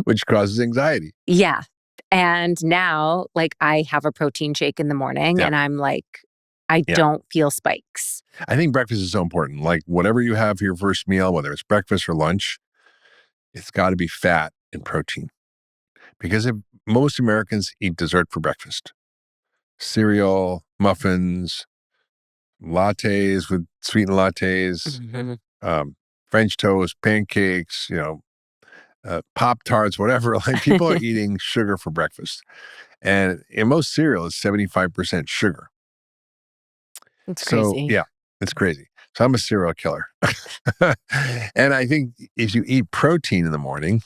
which causes anxiety. Yeah. And now, I have a protein shake in the morning, and I'm I don't feel spikes. I think breakfast is so important. Like whatever you have for your first meal, whether it's breakfast or lunch, it's got to be fat and protein. Because if most Americans eat dessert for breakfast, cereal, muffins, lattes with sweetened lattes, French toast, pancakes, Pop-Tarts, whatever. Like people are eating sugar for breakfast. And in most cereal, it's 75% sugar. It's crazy. So, yeah, it's crazy. So I'm a cereal killer. And I think if you eat protein in the morning,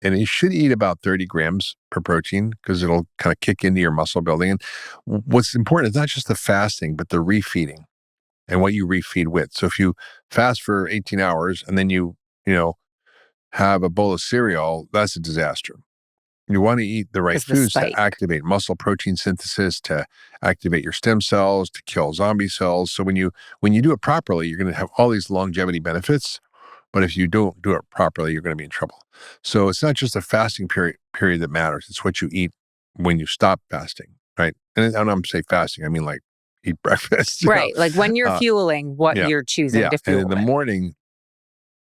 and you should eat about 30 grams per protein because it'll kind of kick into your muscle building. And what's important is not just the fasting, but the refeeding and what you refeed with. So if you fast for 18 hours and then you have a bowl of cereal, that's a disaster. You want to eat the right foods to activate muscle protein synthesis, to activate your stem cells, to kill zombie cells. So when you do it properly, you're going to have all these longevity benefits. But if you don't do it properly, you're going to be in trouble. So it's not just a fasting period that matters. It's what you eat when you stop fasting, right? And I'm saying fasting, I mean like eat breakfast. Right. Like when you're fueling what you're choosing to fuel. And in the morning,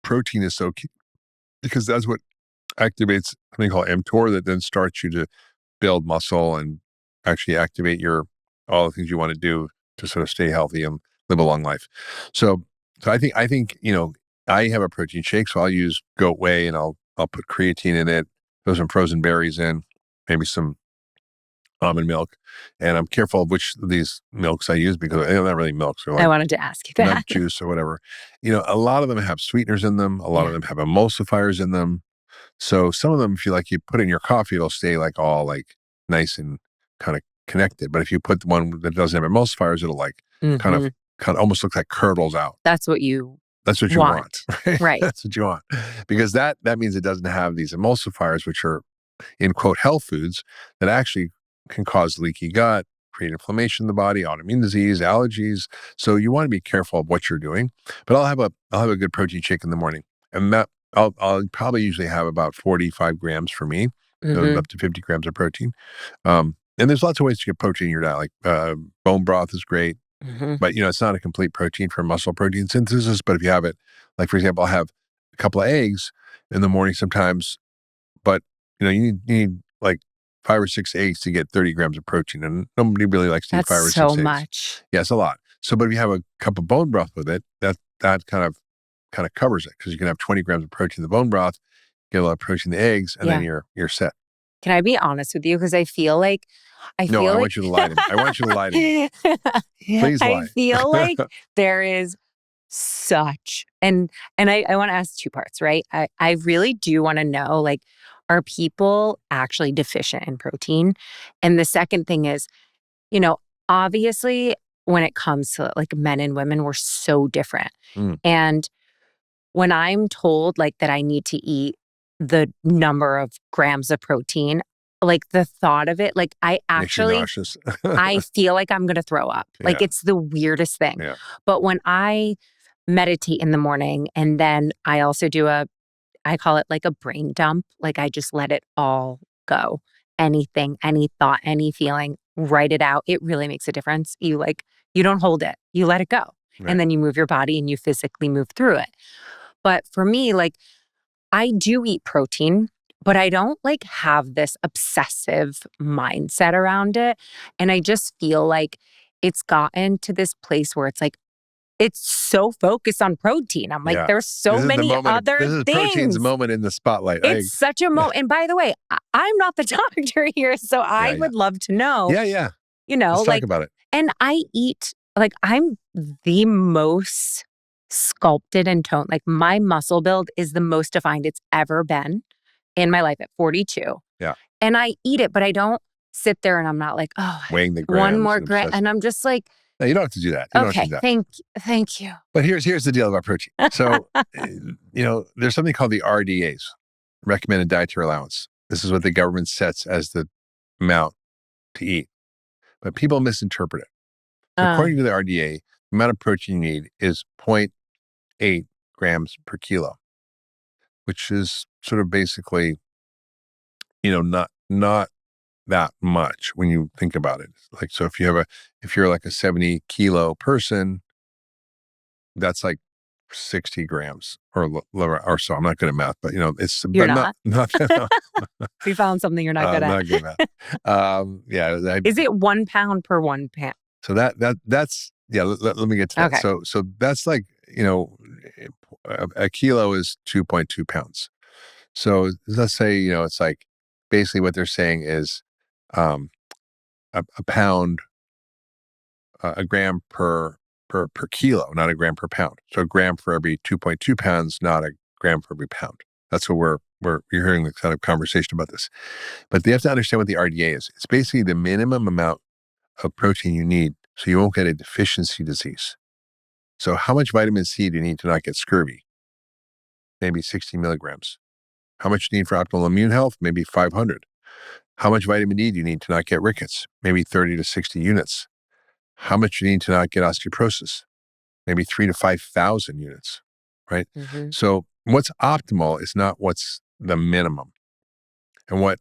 protein is so key because that's what activates something called mTOR that then starts you to build muscle and actually activate all the things you want to do to sort of stay healthy and live a long life. So I think I have a protein shake, so I'll use goat whey and I'll put creatine in it, throw some frozen berries in, maybe some almond milk. And I'm careful of which of these milks I use because they're not really milks. They're I wanted to ask you that. Nut juice or whatever. A lot of them have sweeteners in them. A lot of them have emulsifiers in them. So some of them, if you put in your coffee, it'll stay all nice and kind of connected. But if you put the one that doesn't have emulsifiers, it'll kind of almost look like curdles out. That's what you want. Right. That's what you want. Because that means it doesn't have these emulsifiers, which are in quote health foods that actually can cause leaky gut, create inflammation in the body, autoimmune disease, allergies. So you want to be careful of what you're doing. But I'll have a good protein shake in the morning. And that I'll probably usually have about 45 grams for me, up to 50 grams of protein. And there's lots of ways to get protein in your diet. Like bone broth is great, but it's not a complete protein for muscle protein synthesis. But if you have it, like for example, I'll have a couple of eggs in the morning sometimes, but you need like 5 or 6 eggs to get 30 grams of protein, and nobody really likes to eat 5 or 6 eggs. That's so much. Yeah, it's a lot. So, but if you have a cup of bone broth with it, that kind of covers it because you can have 20 grams of protein in the bone broth, get a lot of protein in the eggs, and then you're set. Can I be honest with you? Because I feel like I want you to lie to me. I want you to lie to me. Please lie. I feel like there is such and I want to ask two parts, right? I really do want to know, are people actually deficient in protein? And the second thing is, obviously when it comes to like men and women, we're so different. And when I'm told like that I need to eat the number of grams of protein, like the thought of it, like I Makes you actually, nauseous. I feel like I'm going to throw up. Like it's the weirdest thing. Yeah. But when I meditate in the morning and then I also do I call it like a brain dump. Like I just let it all go. Anything, any thought, any feeling, write it out. It really makes a difference. You don't hold it. You let it go. Right. And then you move your body and you physically move through it. But for me, like I do eat protein, but I don't like have this obsessive mindset around it. And I just feel like it's gotten to this place where it's like, it's so focused on protein. I'm like, there's so many other this is things. protein's moment in the spotlight. It's such a moment. And by the way, I'm not the doctor here, so I would love to know. Yeah. You know, let's like, talk about it. And I eat, like, I'm the most sculpted and toned. Like, my muscle build is the most defined it's ever been in my life at 42. Yeah. And I eat it, but I don't sit there and I'm not like, oh, weighing the grams. One more gram. And I'm just like, no, you don't have to do that. Okay, thank you. But here's the deal about protein. So, there's something called the RDAs, recommended dietary allowance. This is what the government sets as the amount to eat. But people misinterpret it. According to the RDA, the amount of protein you need is 0.8 grams per kilo, which is sort of basically, not that much when you think about it. Like, so if you're like a 70 kilo person, that's like 60 grams or lower or so. I'm not good at math, but it's You're not. Not We found something you're not good at. Not good at math. Is it 1 pound per 1 pound? So that's let me get to that. Okay. So that's like, a kilo is 2.2 pounds. So let's say, it's like basically what they're saying is a pound, a gram per kilo, not a gram per pound. So a gram for every 2.2 pounds, not a gram for every pound. That's what you're hearing the kind of conversation about this. But they have to understand what the RDA is. It's basically the minimum amount of protein you need so you won't get a deficiency disease. So how much vitamin C do you need to not get scurvy? Maybe 60 milligrams. How much do you need for optimal immune health? Maybe 500. How much vitamin D do you need to not get rickets? Maybe 30 to 60 units. How much do you need to not get osteoporosis? Maybe 3,000 to 5,000 units, right? Mm-hmm. So what's optimal is not what's the minimum. And what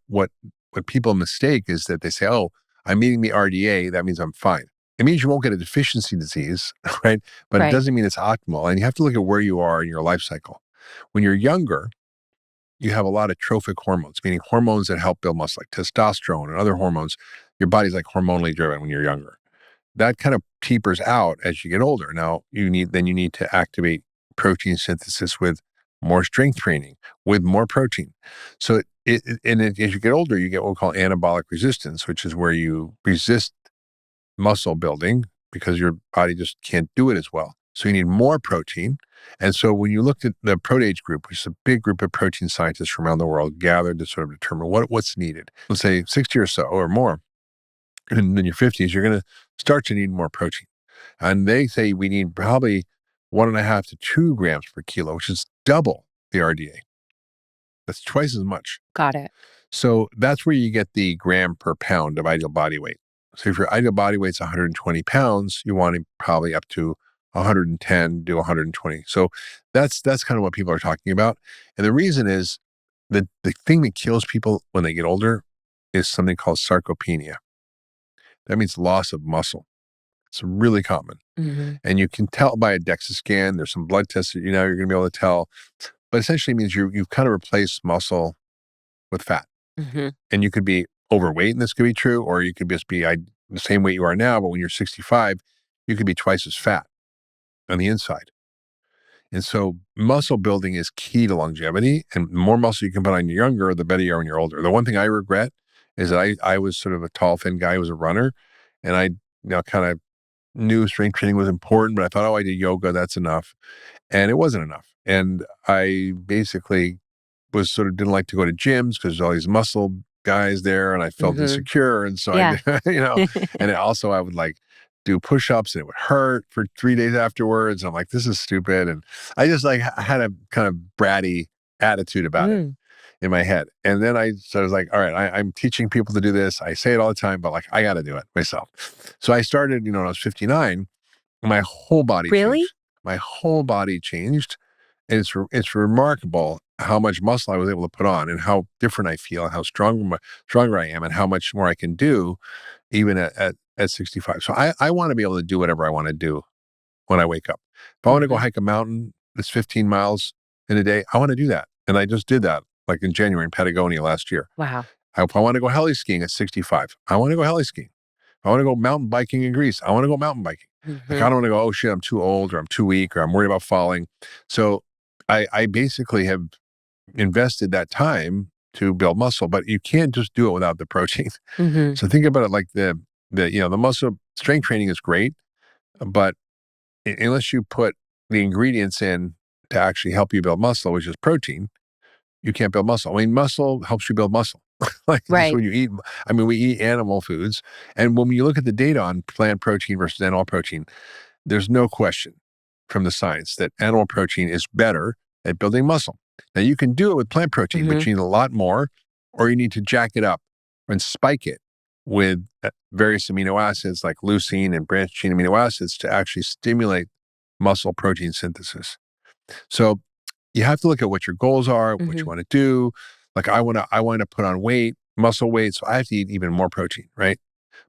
people mistake is that they say, oh, I'm meeting the RDA, that means I'm fine. It means you won't get a deficiency disease, right? But It doesn't mean it's optimal. And you have to look at where you are in your life cycle. When you're younger, you have a lot of trophic hormones, meaning hormones that help build muscle, like testosterone and other hormones. Your body's like hormonally driven when you're younger. That kind of tapers out as you get older. Now, you need to activate protein synthesis with more strength training, with more protein. So as you get older, you get what we call anabolic resistance, which is where you resist muscle building because your body just can't do it as well. So you need more protein. And so when you looked at the ProAge group, which is a big group of protein scientists from around the world gathered to sort of determine what's needed, let's say 60 or so or more, and in your 50s, you're going to start to need more protein. And they say we need probably 1.5 to 2 grams per kilo, which is double the RDA. That's twice as much. Got it. So that's where you get the gram per pound of ideal body weight. So if your ideal body weight's 120 pounds, you want it probably up to 110 to 120. So that's kind of what people are talking about. And the reason is that the thing that kills people when they get older is something called sarcopenia. That means loss of muscle. It's really common. Mm-hmm. And you can tell by a DEXA scan. There's some blood tests that you're going to be able to tell. But essentially it means you've kind of replaced muscle with fat. Mm-hmm. And you could be overweight, and this could be true, or you could just be the same weight you are now, but when you're 65, you could be twice as fat on the inside. And so muscle building is key to longevity, and the more muscle you can put on when you're younger, the better you are when you're older. The one thing I regret is that I was sort of a tall, thin guy who was a runner, and I kind of knew strength training was important, but I thought, oh, I did yoga, that's enough. And it wasn't enough. And I basically was sort of didn't like to go to gyms because there's all these muscle guys there and I felt insecure. And so I, and also I would like do push-ups and it would hurt for 3 days afterwards. I'm like, this is stupid. And I just like had a kind of bratty attitude about it in my head. And then so I was like, all right, I'm teaching people to do this. I say it all the time, but like, I got to do it myself. So I started, when I was 59, my whole body Really? changed. My whole body changed. And it's remarkable how much muscle I was able to put on and how different I feel and how stronger I am and how much more I can do even at 65. So I want to be able to do whatever I want to do when I wake up. If I want to go hike a mountain that's 15 miles in a day, I want to do that. And I just did that like in January in Patagonia last year. Wow. If I want to go heli skiing at 65, I want to go heli skiing. If I want to go mountain biking in Greece, I want to go mountain biking. Like, I don't want to go, oh shit, I'm too old or I'm too weak or I'm worried about falling. So I basically have invested that time to build muscle, but you can't just do it without the protein. So think about it like the muscle strength training is great, but unless you put the ingredients in to actually help you build muscle, which is protein, you can't build muscle. I mean, muscle helps you build muscle. Like just when you eat, I mean, we eat animal foods. And when you look at the data on plant protein versus animal protein, there's no question from the science that animal protein is better at building muscle. Now you can do it with plant protein, but you need a lot more, or you need to jack it up and spike it with various amino acids like leucine and branched chain amino acids to actually stimulate muscle protein synthesis. So you have to look at what your goals are, what you want to do. Like I want to put on weight, muscle weight, so I have to eat even more protein, right?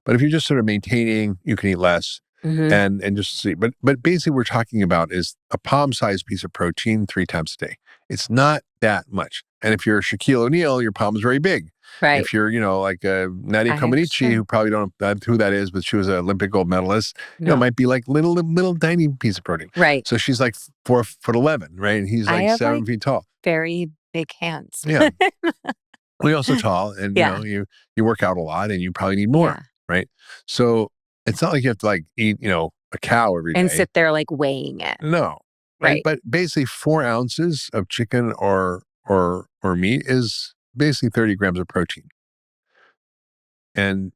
But if you're just sort of maintaining, you can eat less and just see. But basically we're talking about is a palm-sized piece of protein 3 times a day. It's not that much. And if you're Shaquille O'Neal, your palm is very big. Right. If you're, like Nadia Comaneci, who probably don't know who that is, but she was an Olympic gold medalist, it might be like little tiny piece of protein. Right. So she's like 4'11", right? And he's like 7 feet tall. Very big hands. Yeah. Well, you're also tall and, you work out a lot and you probably need more, right? So it's not like you have to like eat, a cow every day. And sit there like weighing it. No. Right. But basically 4 ounces of chicken or meat is basically 30 grams of protein. And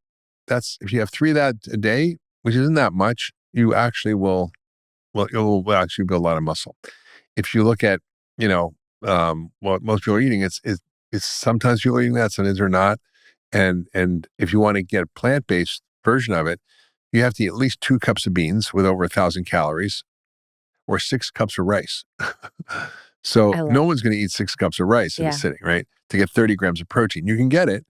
that's, if you have 3 of that a day, which isn't that much, you actually you'll actually build a lot of muscle. If you look at, what most people are eating, it's sometimes people are eating that, sometimes they're not. And if you want to get a plant-based version of it, you have to eat at least 2 cups of beans with over 1,000 calories or 6 cups of rice. So no one's going to eat 6 cups of rice in a sitting, right? To get 30 grams of protein. You can get it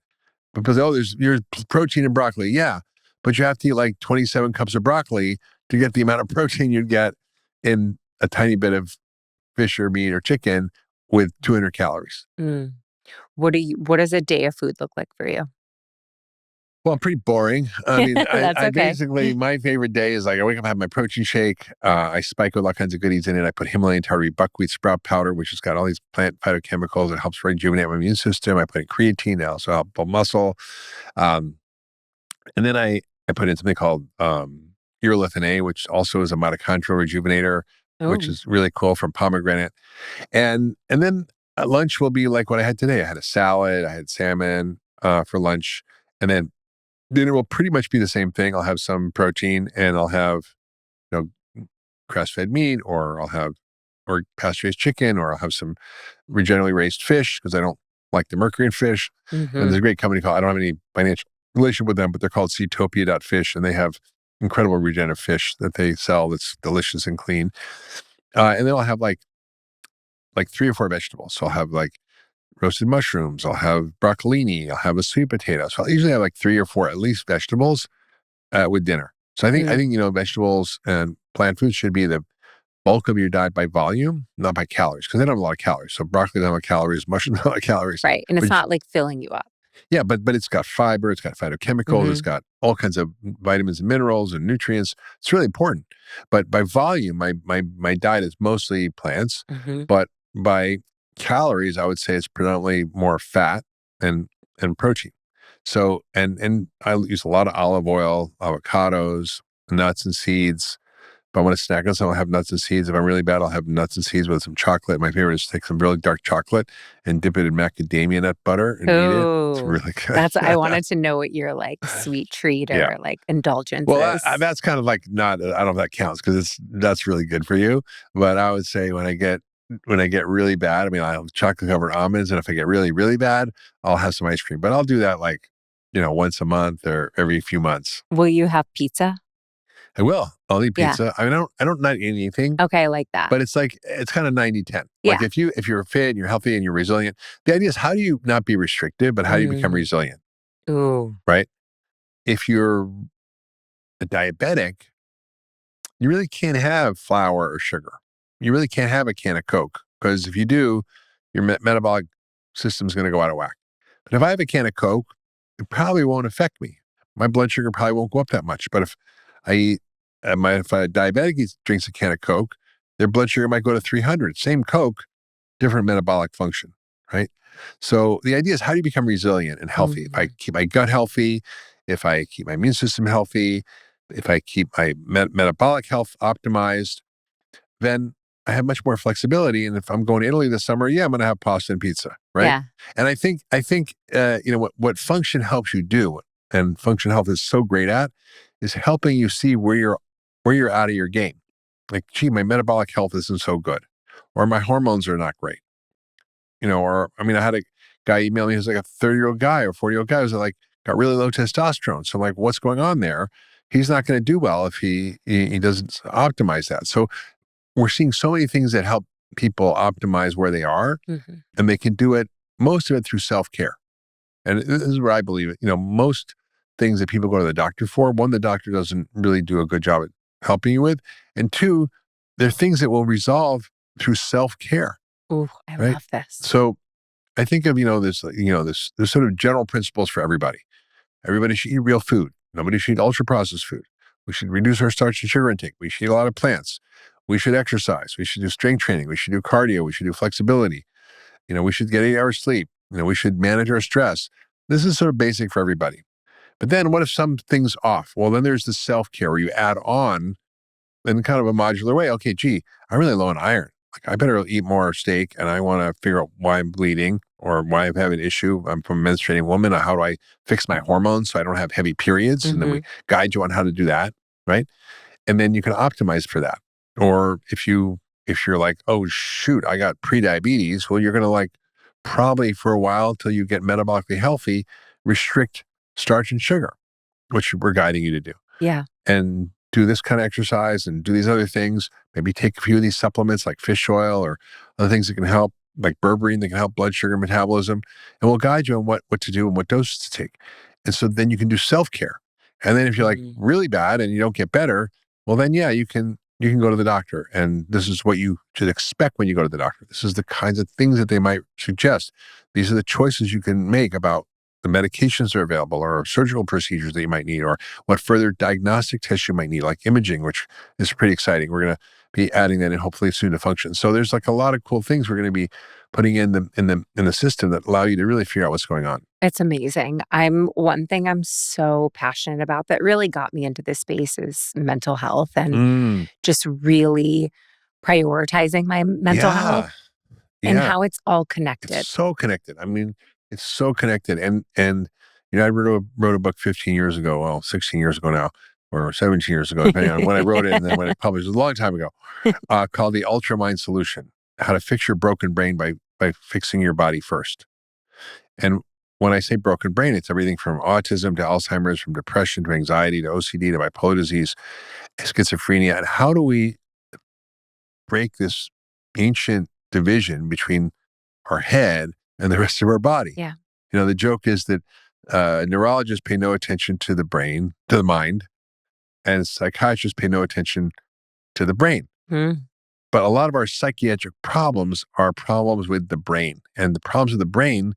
because, there's protein in broccoli. Yeah. But you have to eat like 27 cups of broccoli to get the amount of protein you'd get in a tiny bit of fish or meat or chicken with 200 calories. What does a day of food look like for you? Well, pretty boring. I mean, That's I okay. basically, my favorite day is like I wake up, I have my protein shake. I spike with all kinds of goodies in it. I put Himalayan tartary buckwheat sprout powder, which has got all these plant phytochemicals that helps rejuvenate my immune system. I put in creatine to also help build muscle. And then I put in something called urolithin A, which also is a mitochondrial rejuvenator, which is really cool, from pomegranate. And then at lunch will be like what I had today. I had a salad, I had salmon for lunch, and then dinner will pretty much be the same thing. I'll have some protein and I'll have, grass-fed meat, or I'll have pasture-raised chicken, or I'll have some regeneratively raised fish because I don't like the mercury in fish. And there's a great company called, I don't have any financial relationship with them, but they're called Seatopia.fish, and they have incredible regenerative fish that they sell that's delicious and clean. And then I'll have like 3 or 4 vegetables. So I'll have like roasted mushrooms, I'll have broccolini, I'll have a sweet potato. So I'll usually have like 3 or 4 at least vegetables with dinner. So I think vegetables and plant foods should be the bulk of your diet by volume, not by calories, because they don't have a lot of calories. So broccoli doesn't have calories, mushrooms don't have calories. Right. And it's not like filling you up. Yeah, but it's got fiber, it's got phytochemicals, it's got all kinds of vitamins and minerals and nutrients. It's really important. But by volume, my diet is mostly plants. But by calories, I would say it's predominantly more fat and protein. So and I use a lot of olive oil, avocados, nuts and seeds, If I want to snack on something, I'll have nuts and seeds. If I'm really bad, I'll have nuts and seeds with some chocolate. My favorite is take some really dark chocolate and dip it in macadamia nut butter and eat it. It's Ooh, really good. I wanted to know what your like sweet treat Yeah. or like indulgence Well, is. that's kind of like not. I don't know if that counts because that's really good for you. But I would say when I get really bad, I mean, I'll have chocolate covered almonds, and if I get really really bad, I'll have some ice cream. But I'll do that like once a month or every few months. Will you have pizza? I will. I'll eat Yeah. pizza. I mean, I don't not eat anything. Okay, I like that. But it's like it's kind of 90-10. Yeah. Like if you're fit and you're healthy and you're resilient, the idea is how do you not be restrictive, but how do you become resilient? Ooh. Right? If you're a diabetic, you really can't have flour or sugar. You really can't have a can of Coke because if you do, your metabolic system's going to go out of whack. But if I have a can of Coke, it probably won't affect me. My blood sugar probably won't go up that much. But if I eat, if a diabetic drinks a can of Coke, their blood sugar might go to 300. Same Coke, different metabolic function, right? So the idea is how do you become resilient and healthy? If I keep my gut healthy, if I keep my immune system healthy, if I keep my metabolic health optimized, then I have much more flexibility. And if I'm going to Italy this summer, yeah, I'm going to have pasta and pizza, right? Yeah. And I think what function helps you do, and function health is so great at, is helping you see where you're out of your game. Like, gee, my metabolic health isn't so good, or my hormones are not great. Or I mean, I had a guy email me who's like a 30-year-old guy or 40-year-old guy who's like got really low testosterone. So I'm like, what's going on there? He's not going to do well if he doesn't optimize that. So we're seeing so many things that help people optimize where they are, and they can do it, most of it through self-care. And this is where I believe it. Most things that people go to the doctor for, one, the doctor doesn't really do a good job at helping you with, and two, they're things that will resolve through self-care. Ooh, I Right? love this. So I think of, there's sort of general principles for everybody. Everybody should eat real food. Nobody should eat ultra-processed food. We should reduce our starch and sugar intake. We should eat a lot of plants. We should exercise. We should do strength training. We should do cardio. We should do flexibility. We should get 8 hours sleep. We should manage our stress. This is sort of basic for everybody. But then what if something's off? Well, then there's the self-care where you add on in kind of a modular way. Okay, gee, I'm really low on iron. Like, I better eat more steak, and I want to figure out why I'm bleeding or why I'm having an issue. I'm from a menstruating woman. How do I fix my hormones so I don't have heavy periods? And then we guide you on how to do that, right? And then you can optimize for that. Or if you're like, oh shoot, I got prediabetes, well, you're going to like probably for a while till you get metabolically healthy, restrict starch and sugar, which we're guiding you to do. Yeah. And do this kind of exercise and do these other things. Maybe take a few of these supplements like fish oil or other things that can help, like berberine that can help blood sugar metabolism. And we'll guide you on what to do and what doses to take. And so then you can do self-care. And then if you're like really bad and you don't get better, well then, yeah, you can go to the doctor. And this is what you should expect when you go to the doctor. This is the kinds of things that they might suggest. These are the choices you can make about the medications that are available or surgical procedures that you might need or what further diagnostic tests you might need, like imaging, which is pretty exciting. We're going to be adding that in hopefully soon to function. So there's like a lot of cool things we're going to be putting in the system that allow you to really figure out what's going on. It's amazing. One thing I'm so passionate about that really got me into this space is mental health and just really prioritizing my mental health and how it's all connected. It's so connected. I mean, it's so connected. And I wrote a book 15 years ago, well, 16 years ago now, or 17 years ago, depending on when I wrote it and then when I published it, a long time ago, called The Ultra Mind Solution: How to Fix Your Broken Brain by Fixing Your Body First. And when I say broken brain, it's everything from autism to Alzheimer's, from depression to anxiety to OCD to bipolar disease, schizophrenia. And how do we break this ancient division between our head and the rest of our body? Yeah. The joke is that neurologists pay no attention to the brain, to the mind, and psychiatrists pay no attention to the brain. But a lot of our psychiatric problems are problems with the brain, and the problems with the brain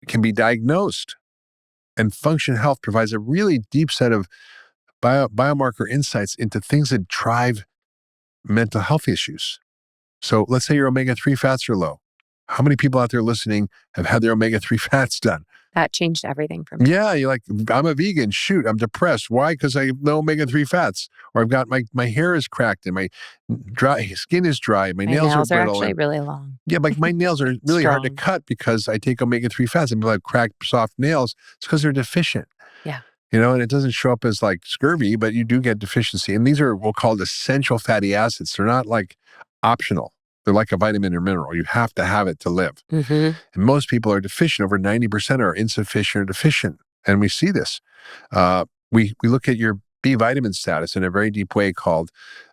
can be diagnosed. And Function Health provides a really deep set of biomarker insights into things that drive mental health issues. So let's say your omega-3 fats are low. How many people out there listening have had their omega-3 fats done? That changed everything for me. Yeah, you're like, I'm a vegan. Shoot, I'm depressed. Why? Because I have no omega-3 fats, or I've got my hair is cracked and my skin is dry. My My nails are nails are brittle, actually and really long. yeah, like my nails are really hard to Strong. cut because I take omega-3 fats, and people have cracked, soft nails. It's because they're deficient. Yeah. And it doesn't show up as like scurvy, but you do get deficiency. And these are what called essential fatty acids. They're not like optional. They're like a vitamin or mineral. You have to have it to live. Mm-hmm. And most people are deficient. Over 90% are insufficient or deficient. And we see this. We look at your B vitamin status in a very deep way called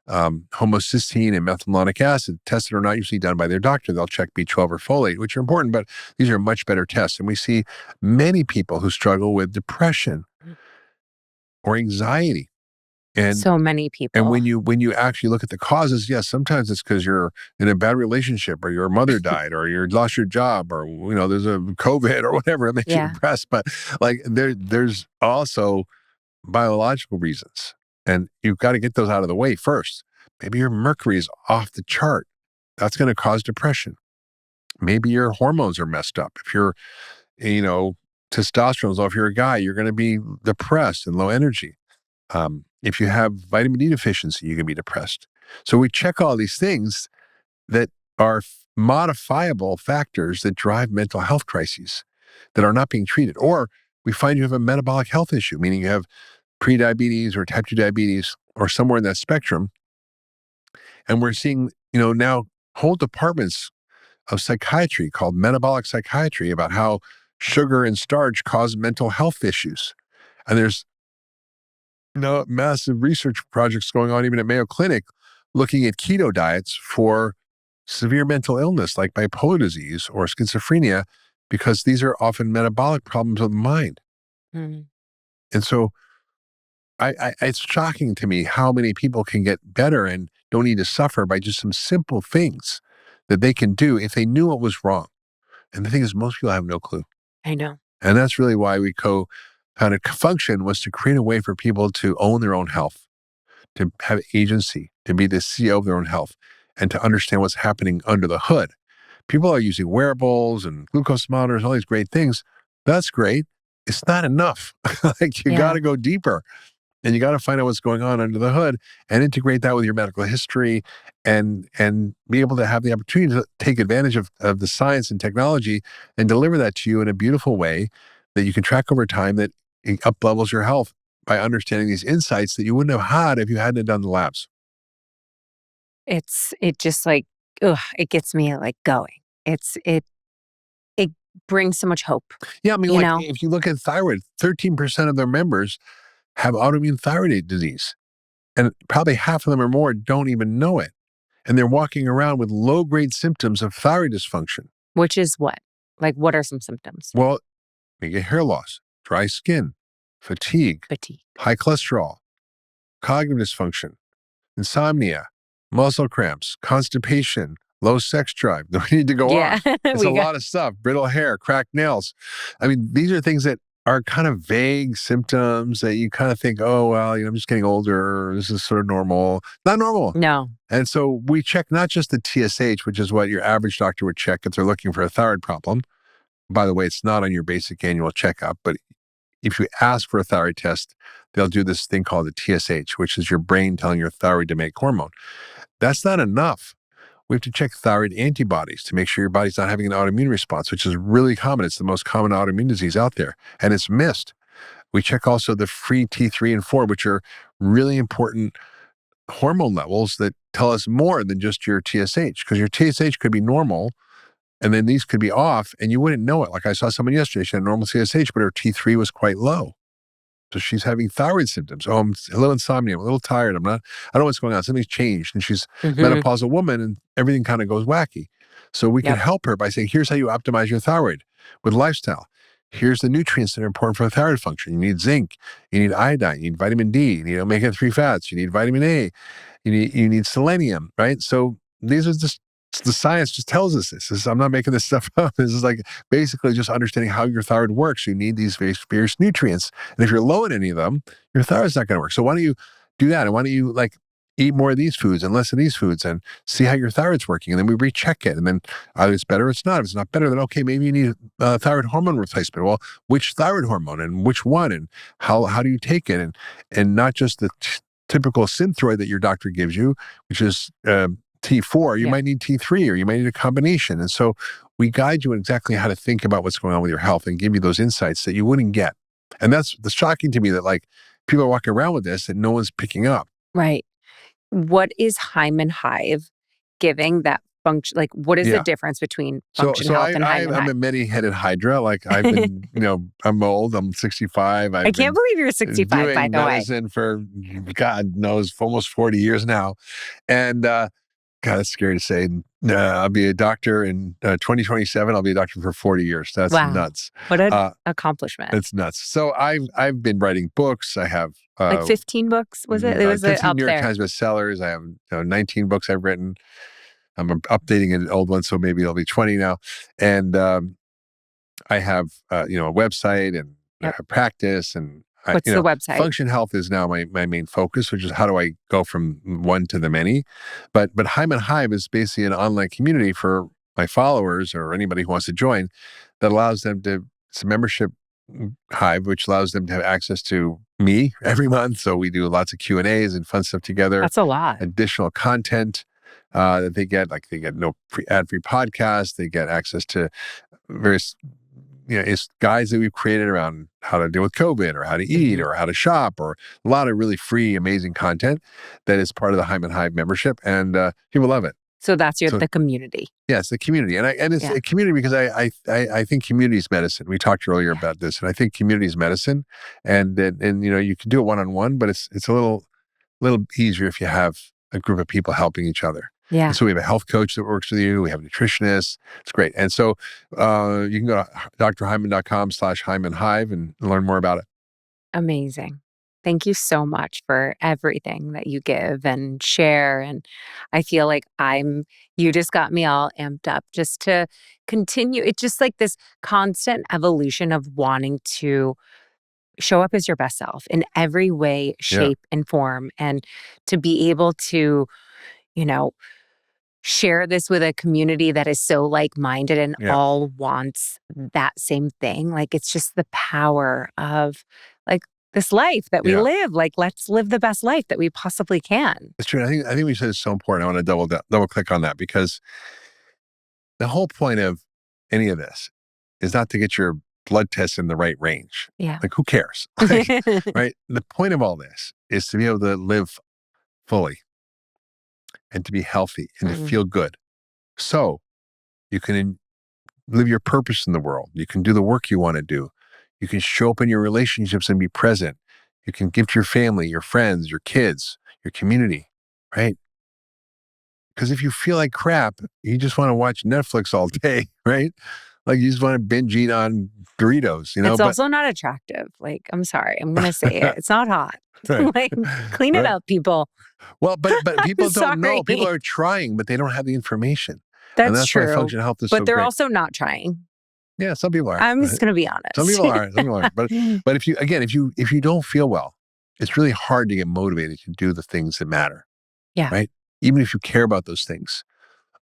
homocysteine and methylmalonic acid. Tests that are not usually done by their doctor. They'll check B12 or folate, which are important, but these are much better tests. And we see many people who struggle with depression or anxiety. And So many people. when you actually look at the causes, yes, sometimes it's because you're in a bad relationship, or your mother died, or you lost your job, or there's a COVID or whatever that makes you depressed. But like there's also biological reasons, and you've got to get those out of the way first. Maybe your mercury is off the chart. That's going to cause depression. Maybe your hormones are messed up. If you're, testosterone's low, if you're a guy, you're going to be depressed and low energy. If you have vitamin D deficiency, you can be depressed. So we check all these things that are modifiable factors that drive mental health crises that are not being treated. Or we find you have a metabolic health issue, meaning you have prediabetes or type 2 diabetes or somewhere in that spectrum. And we're seeing, now whole departments of psychiatry called metabolic psychiatry about how sugar and starch cause mental health issues. And there's massive research projects going on even at Mayo Clinic looking at keto diets for severe mental illness like bipolar disease or schizophrenia, because these are often metabolic problems of the mind. Mm. And so it's shocking to me how many people can get better and don't need to suffer by just some simple things that they can do if they knew what was wrong. And the thing is, most people have no clue. I know. And that's really why we co-founded Function, was to create a way for people to own their own health, to have agency, to be the CEO of their own health, and to understand what's happening under the hood. People are using wearables and glucose monitors, all these great things. That's great. It's not enough. Like you got to go deeper, and you got to find out what's going on under the hood and integrate that with your medical history, and be able to have the opportunity to take advantage of the science and technology and deliver that to you in a beautiful way that you can track over time, that it up levels your health by understanding these insights that you wouldn't have had if you hadn't done the labs. It just like, it gets me like going. It brings so much hope. Yeah, I mean, if you look at thyroid, 13% of their members have autoimmune thyroid disease, and probably half of them or more don't even know it. And they're walking around with low-grade symptoms of thyroid dysfunction. Which is what? Like, what are some symptoms? Well, you get hair loss, dry skin, fatigue, high cholesterol, cognitive dysfunction, insomnia, muscle cramps, constipation, low sex drive. Do we need to go on? It's a lot of stuff. Brittle hair, cracked nails. I mean, these are things that are kind of vague symptoms that you kind of think, oh, well, I'm just getting older. This is sort of normal. Not normal. No. And so we check not just the TSH, which is what your average doctor would check if they're looking for a thyroid problem. By the way, it's not on your basic annual checkup, but if you ask for a thyroid test, they'll do this thing called the TSH, which is your brain telling your thyroid to make hormone. That's not enough. We have to check thyroid antibodies to make sure your body's not having an autoimmune response, which is really common. It's the most common autoimmune disease out there, and it's missed. We check also the free T3 and 4, which are really important hormone levels that tell us more than just your TSH, because your TSH could be normal, and then these could be off, and you wouldn't know it. Like I saw someone yesterday, she had normal TSH, but her T3 was quite low. So she's having thyroid symptoms. Oh, I'm a little insomnia. I'm a little tired. I don't know what's going on. Something's changed. And she's a menopausal woman, and everything kind of goes wacky. So we can help her by saying, here's how you optimize your thyroid with lifestyle. Here's the nutrients that are important for thyroid function. You need zinc, you need iodine, you need vitamin D, you need omega-3 fats, you need vitamin A, you need selenium, right? So these are just, the science just tells us this. I'm not making this stuff up. This is like basically just understanding how your thyroid works. You need these various nutrients. And if you're low in any of them, your thyroid's not going to work. So why don't you do that? And why don't you eat more of these foods and less of these foods and see how your thyroid's working. And then we recheck it. And then either it's better or it's not. If it's not better, then okay, maybe you need a thyroid hormone replacement. Well, which thyroid hormone and which one and how do you take it? And not just the typical Synthroid that your doctor gives you, which is T4, you might need T3 or you might need a combination. And so we guide you in exactly how to think about what's going on with your health and give you those insights that you wouldn't get. And that's shocking to me that like people are walking around with this and no one's picking up. Right. What is Hyman Hive giving that function? Like, what is the difference between function health and Hyman Hive? I'm a many-headed hydra. Like I've been, I'm old. I'm 65. I can't believe you're 65, by the way. Doing medicine for God knows for almost 40 years now, and God, that's scary to say. I'll be a doctor in 2027. I'll be a doctor for 40 years. That's nuts. What an accomplishment. It's nuts. So I've been writing books. I have like 15 books, was it? It was 15 New York there. Times bestsellers. I have 19 books I've written. I'm updating an old one, so maybe it'll be 20 now. And I have a website and a practice and what's the website? Function Health is now my main focus, which is how do I go from one to the many. But Hyman Hive is basically an online community for my followers or anybody who wants to join that allows them to, it's a membership hive, which allows them to have access to me every month. So we do lots of Q&As and fun stuff together. That's a lot. Additional content that they get, like they get no ad-free podcasts. They get access to various it's guides that we've created around how to deal with COVID or how to eat or how to shop or a lot of really free, amazing content that is part of the Hyman Hive membership. And people love it. So that's the community. Yes, the community. And it's a community because I think community is medicine. We talked earlier about this, and I think community is medicine. And you can do it one-on-one, but it's a little easier if you have a group of people helping each other. Yeah. And so we have a health coach that works with you. We have nutritionists. It's great. And so you can go to drhyman.com/Hyman Hive and learn more about it. Amazing. Thank you so much for everything that you give and share. And I feel like you just got me all amped up just to continue. It's just like this constant evolution of wanting to show up as your best self in every way, shape, and form. And to be able to, share this with a community that is so like-minded and all wants that same thing. Like, it's just the power of like this life that we live. Like, let's live the best life that we possibly can. It's true. I think we said it's so important. I want to double click on that because the whole point of any of this is not to get your blood tests in the right range. Yeah. Like, who cares? Like, right? The point of all this is to be able to live fully and to be healthy and to feel good. So you can live your purpose in the world. You can do the work you want to do. You can show up in your relationships and be present. You can give to your family, your friends, your kids, your community, right? Because if you feel like crap, you just want to watch Netflix all day, right? Like you just want to binge eat on Doritos, It's also not attractive. Like, I'm sorry, I'm going to say it. It's not hot. Right. Like, clean it up, people. Well, but people don't know. People are trying, but they don't have the information. That's true. Why Function Health is but so they're great. Also not trying. Yeah, some people are. I'm just going to be honest. Some people are. Some people aren't. But if you don't feel well, it's really hard to get motivated to do the things that matter. Yeah. Right. Even if you care about those things.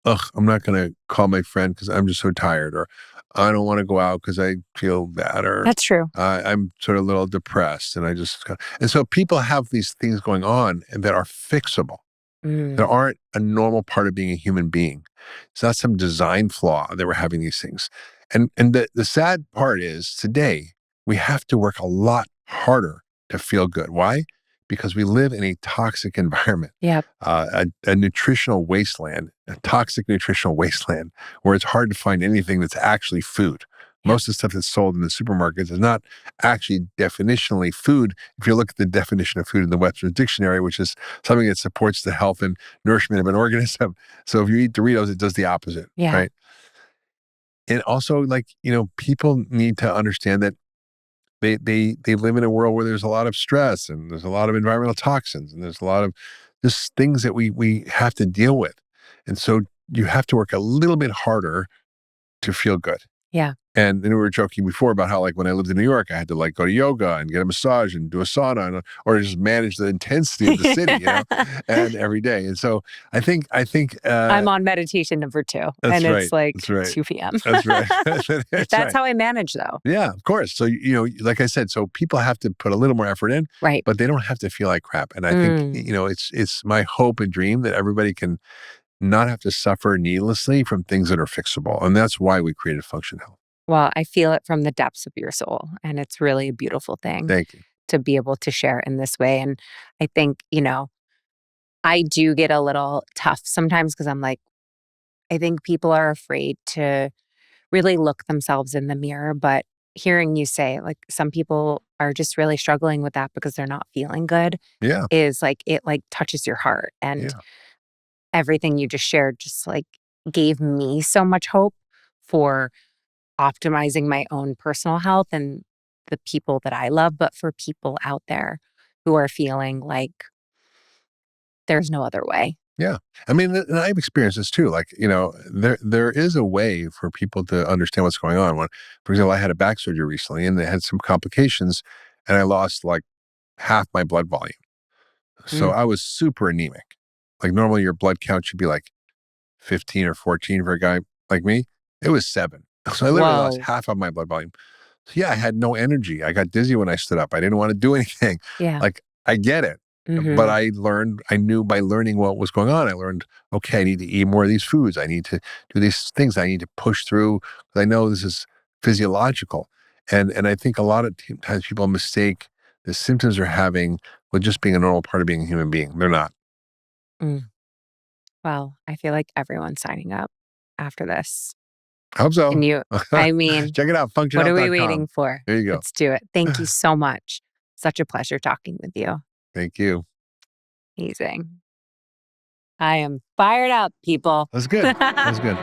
I'm not going to call my friend because I'm just so tired, or I don't want to go out because I feel bad, or that's true. I'm sort of a little depressed, and and so people have these things going on that are fixable. That aren't a normal part of being a human being. It's not some design flaw that we're having these things. And the sad part is today we have to work a lot harder to feel good. Why? Because we live in a toxic environment. Yep. A nutritional wasteland, a toxic nutritional wasteland where it's hard to find anything that's actually food. Most of the stuff that's sold in the supermarkets is not actually definitionally food. If you look at the definition of food in the Webster's Dictionary, which is something that supports the health and nourishment of an organism. So if you eat Doritos, it does the opposite, right? And also, people need to understand that they live in a world where there's a lot of stress and there's a lot of environmental toxins and there's a lot of just things that we have to deal with. And so you have to work a little bit harder to feel good. Yeah. And then we were joking before about how, like, when I lived in New York, I had to, like, go to yoga and get a massage and do a sauna, or just manage the intensity of the city, and every day. And so I'm on meditation number 2, that's and right. it's like That's right. 2 p.m. That's right. That's That's right. how I manage, though. Yeah, of course. So, like I said, so people have to put a little more effort in, Right. but they don't have to feel like crap. And I think, it's my hope and dream that everybody can not have to suffer needlessly from things that are fixable. And that's why we created Function Health. Well, I feel it from the depths of your soul, and it's really a beautiful thing Thank you. to be able to share in this way. And I think, I do get a little tough sometimes because I'm like, I think people are afraid to really look themselves in the mirror. But hearing you say, like, some people are just really struggling with that because they're not feeling good Yeah. is like, it like touches your heart. And Yeah. everything you just shared just like gave me so much hope for optimizing my own personal health and the people that I love, but for people out there who are feeling like there's no other way. Yeah. I mean, and I've experienced this too. Like, there is a way for people to understand what's going on. For example, I had a back surgery recently and they had some complications and I lost like half my blood volume. So Mm. I was super anemic. Like normally your blood count should be like 15 or 14 for a guy like me. It was 7. So I literally lost Whoa. half of my blood volume. So yeah, I had no energy. I got dizzy when I stood up. I didn't want to do anything. Yeah. Like I get it. But Hmm. I knew by learning what was going on, I learned, okay, I need to eat more of these foods. I need to do these things. I need to push through because I know this is physiological. And I think a lot of times people mistake the symptoms they're having with just being a normal part of being a human being. They're not. Mm. Well, I feel like everyone's signing up after this. I hope so. And I mean, Check it out, what are we waiting functionhealth.com. for? There you go. Let's do it. Thank you so much. Such a pleasure talking with you. Thank you. Amazing. I am fired up, people. That's good. That's good.